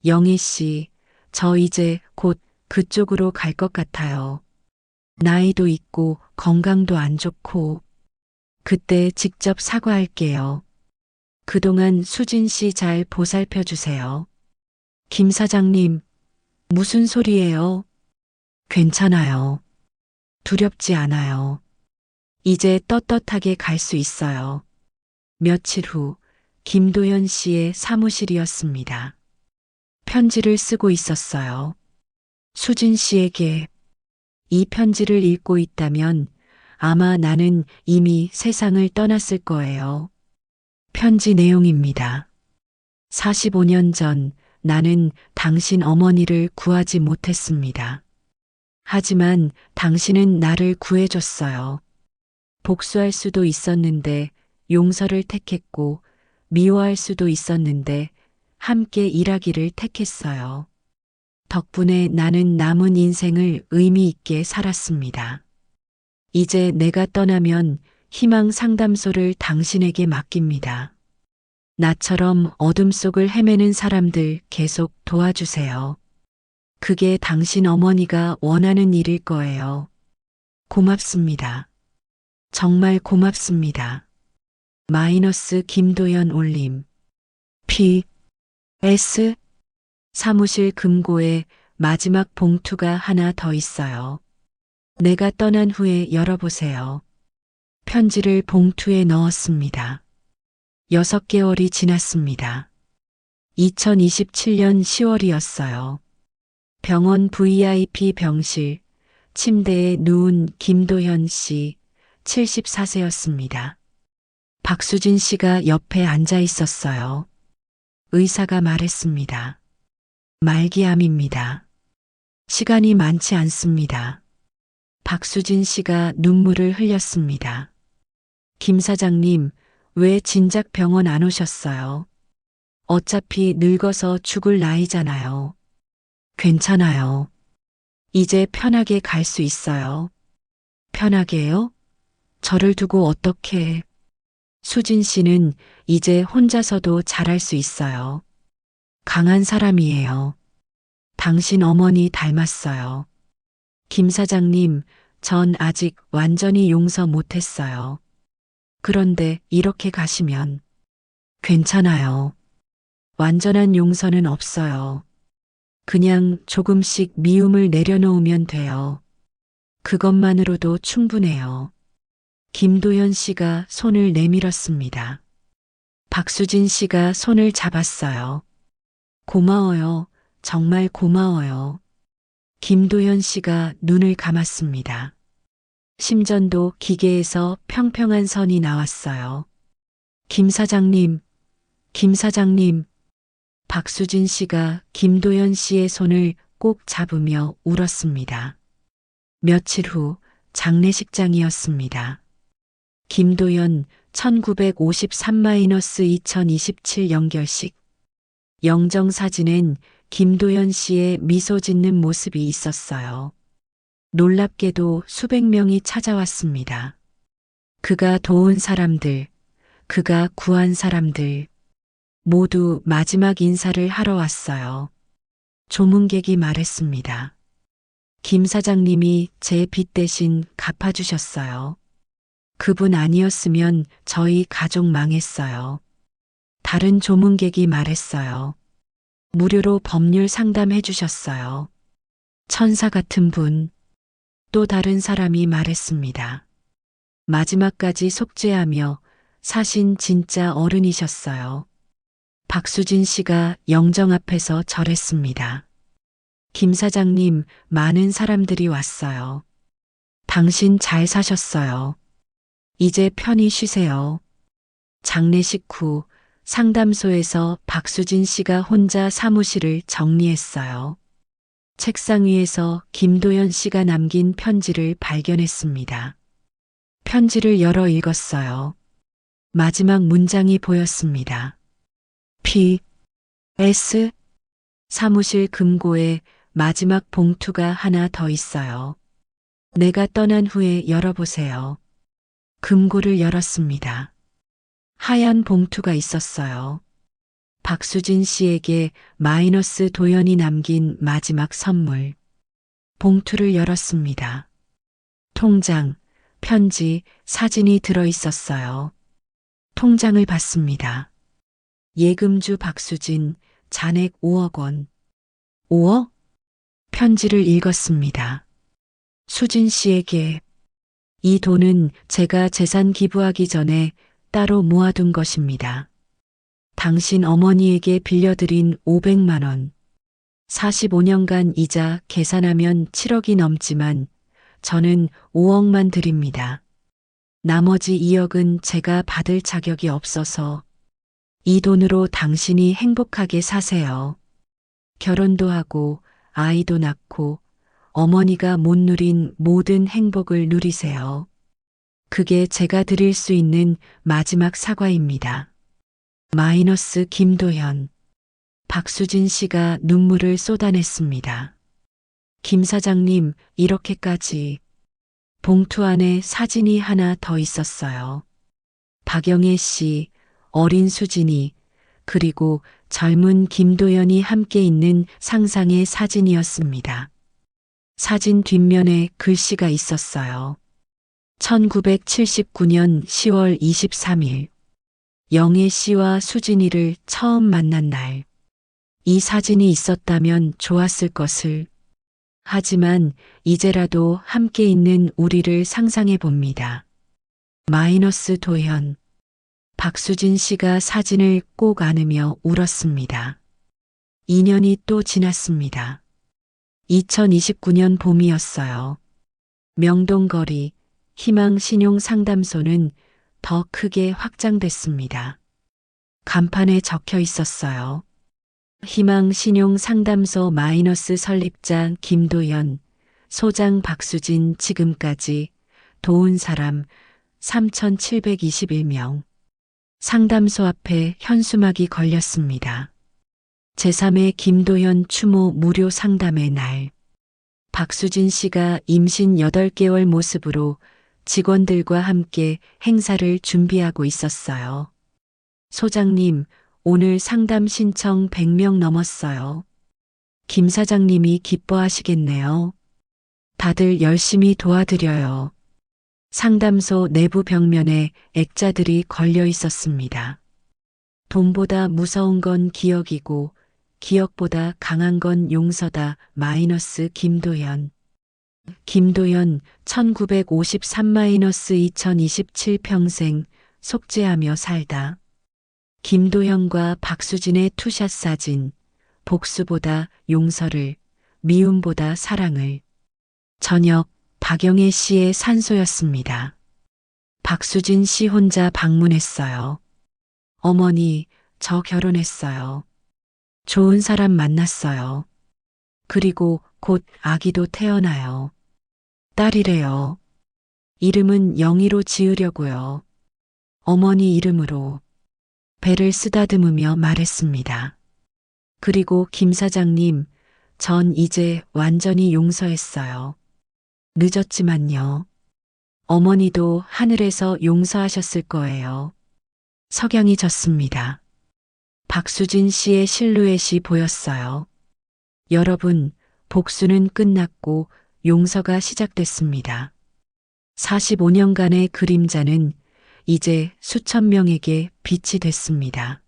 영희 씨, 저 이제 곧 그쪽으로 갈 것 같아요. 나이도 있고 건강도 안 좋고. 그때 직접 사과할게요. 그동안 수진 씨 잘 보살펴 주세요. 김 사장님, 무슨 소리예요? 괜찮아요. 두렵지 않아요. 이제 떳떳하게 갈 수 있어요. 며칠 후 김도연 씨의 사무실이었습니다. 편지를 쓰고 있었어요. 수진 씨에게 이 편지를 읽고 있다면 아마 나는 이미 세상을 떠났을 거예요. 편지 내용입니다. 45년 전 나는 당신 어머니를 구하지 못했습니다. 하지만 당신은 나를 구해줬어요. 복수할 수도 있었는데 용서를 택했고 미워할 수도 있었는데 함께 일하기를 택했어요. 덕분에 나는 남은 인생을 의미 있게 살았습니다. 이제 내가 떠나면 희망 상담소를 당신에게 맡깁니다. 나처럼 어둠 속을 헤매는 사람들 계속 도와주세요. 그게 당신 어머니가 원하는 일일 거예요. 고맙습니다. 정말 고맙습니다. 마이너스 김도연 올림. P.S. 사무실 금고에 마지막 봉투가 하나 더 있어요. 내가 떠난 후에 열어보세요. 편지를 봉투에 넣었습니다. 6개월이 지났습니다. 2027년 10월이었어요. 병원 VIP 병실, 침대에 누운 김도현 씨, 74세였습니다. 박수진 씨가 옆에 앉아 있었어요. 의사가 말했습니다. 말기암입니다. 시간이 많지 않습니다. 박수진 씨가 눈물을 흘렸습니다. 김 사장님, 왜 진작 병원 안 오셨어요? 어차피 늙어서 죽을 나이잖아요. 괜찮아요. 이제 편하게 갈 수 있어요. 편하게요? 저를 두고 어떻게? 수진 씨는 이제 혼자서도 잘할 수 있어요. 강한 사람이에요. 당신 어머니 닮았어요. 김 사장님, 전 아직 완전히 용서 못했어요. 그런데 이렇게 가시면 괜찮아요. 완전한 용서는 없어요. 그냥 조금씩 미움을 내려놓으면 돼요. 그것만으로도 충분해요. 김도연 씨가 손을 내밀었습니다. 박수진 씨가 손을 잡았어요. 고마워요. 정말 고마워요. 김도연 씨가 눈을 감았습니다. 심전도 기계에서 평평한 선이 나왔어요. 김 사장님, 김 사장님. 박수진 씨가 김도연 씨의 손을 꼭 잡으며 울었습니다. 며칠 후 장례식장이었습니다. 김도연 1953-2027 연결식. 영정사진엔 김도연 씨의 미소 짓는 모습이 있었어요. 놀랍게도 수백 명이 찾아왔습니다. 그가 도운 사람들, 그가 구한 사람들, 모두 마지막 인사를 하러 왔어요. 조문객이 말했습니다. 김 사장님이 제 빚 대신 갚아주셨어요. 그분 아니었으면 저희 가족 망했어요. 다른 조문객이 말했어요. 무료로 법률 상담해 주셨어요. 천사 같은 분. 또 다른 사람이 말했습니다. 마지막까지 속죄하며 사신 진짜 어른이셨어요. 박수진 씨가 영정 앞에서 절했습니다. 김 사장님, 많은 사람들이 왔어요. 당신 잘 사셨어요. 이제 편히 쉬세요. 장례식 후 상담소에서 박수진 씨가 혼자 사무실을 정리했어요. 책상 위에서 김도연 씨가 남긴 편지를 발견했습니다. 편지를 열어 읽었어요. 마지막 문장이 보였습니다. P.S. 사무실 금고에 마지막 봉투가 하나 더 있어요. 내가 떠난 후에 열어보세요. 금고를 열었습니다. 하얀 봉투가 있었어요. 박수진 씨에게 마이너스 도연이 남긴 마지막 선물. 봉투를 열었습니다. 통장, 편지, 사진이 들어 있었어요. 통장을 봤습니다. 예금주 박수진, 잔액 5억 원. 5억? 편지를 읽었습니다. 수진 씨에게 이 돈은 제가 재산 기부하기 전에 따로 모아둔 것입니다. 당신 어머니에게 빌려드린 500만 원. 45년간 이자 계산하면 7억이 넘지만 저는 5억만 드립니다. 나머지 2억은 제가 받을 자격이 없어서 이 돈으로 당신이 행복하게 사세요. 결혼도 하고 아이도 낳고 어머니가 못 누린 모든 행복을 누리세요. 그게 제가 드릴 수 있는 마지막 사과입니다. 마이너스 김도연. 박수진 씨가 눈물을 쏟아냈습니다. 김 사장님, 이렇게까지. 봉투 안에 사진이 하나 더 있었어요. 박영애 씨, 어린 수진이, 그리고 젊은 김도연이 함께 있는 상상의 사진이었습니다. 사진 뒷면에 글씨가 있었어요. 1979년 10월 23일. 영애 씨와 수진이를 처음 만난 날. 이 사진이 있었다면 좋았을 것을. 하지만 이제라도 함께 있는 우리를 상상해 봅니다. 마이너스 도연. 박수진 씨가 사진을 꼭 안으며 울었습니다. 2년이 또 지났습니다. 2029년 봄이었어요. 명동거리 희망신용상담소는 더 크게 확장됐습니다. 간판에 적혀 있었어요. 희망신용상담소 마이너스 설립자 김도연, 소장 박수진 지금까지 도운 사람 3,721명. 상담소 앞에 현수막이 걸렸습니다. 제3회 김도현 추모 무료 상담의 날. 박수진 씨가 임신 8개월 모습으로 직원들과 함께 행사를 준비하고 있었어요. 소장님, 오늘 상담 신청 100명 넘었어요. 김 사장님이 기뻐하시겠네요. 다들 열심히 도와드려요. 상담소 내부 벽면에 액자들이 걸려 있었습니다. 돈보다 무서운 건 기억이고 기억보다 강한 건 용서다. 마이너스 김도현. 김도현 1953-2027 평생 속죄하며 살다. 김도현과 박수진의 투샷 사진. 복수보다 용서를, 미움보다 사랑을. 저녁 박영애 씨의 산소였습니다. 박수진 씨 혼자 방문했어요. 어머니, 저 결혼했어요. 좋은 사람 만났어요. 그리고 곧 아기도 태어나요. 딸이래요. 이름은 영희로 지으려고요. 어머니 이름으로. 배를 쓰다듬으며 말했습니다. 그리고 김 사장님, 전 이제 완전히 용서했어요. 늦었지만요. 어머니도 하늘에서 용서하셨을 거예요. 석양이 졌습니다. 박수진 씨의 실루엣이 보였어요. 여러분, 복수는 끝났고 용서가 시작됐습니다. 45년간의 그림자는 이제 수천 명에게 빛이 됐습니다.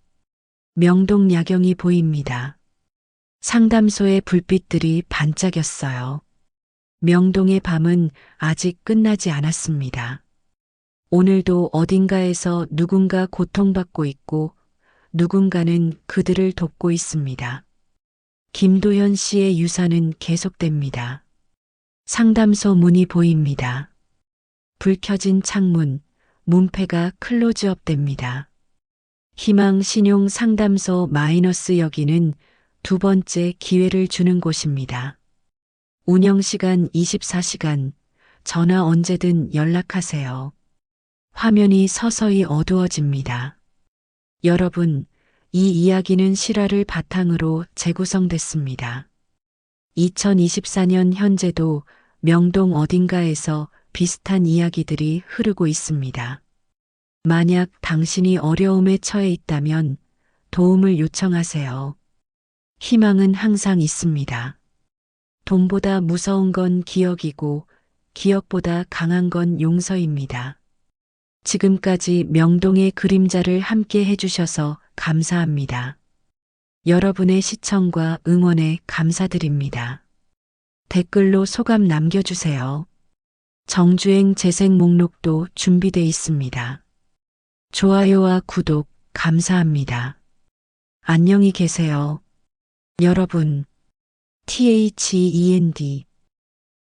명동 야경이 보입니다. 상담소의 불빛들이 반짝였어요. 명동의 밤은 아직 끝나지 않았습니다. 오늘도 어딘가에서 누군가 고통받고 있고 누군가는 그들을 돕고 있습니다. 김도현 씨의 유산은 계속됩니다. 상담소 문이 보입니다. 불 켜진 창문, 문패가 클로즈업 됩니다. 희망 신용 상담소 마이너스 여기는 두 번째 기회를 주는 곳입니다. 운영 시간 24시간, 전화 언제든 연락하세요. 화면이 서서히 어두워집니다. 여러분, 이 이야기는 실화를 바탕으로 재구성됐습니다. 2024년 현재도 명동 어딘가에서 비슷한 이야기들이 흐르고 있습니다. 만약 당신이 어려움에 처해 있다면 도움을 요청하세요. 희망은 항상 있습니다. 돈보다 무서운 건 기억이고 기억보다 강한 건 용서입니다. 지금까지 명동의 그림자를 함께 해주셔서 감사합니다. 여러분의 시청과 응원에 감사드립니다. 댓글로 소감 남겨주세요. 정주행 재생 목록도 준비되어 있습니다. 좋아요와 구독 감사합니다. 안녕히 계세요. 여러분, THEND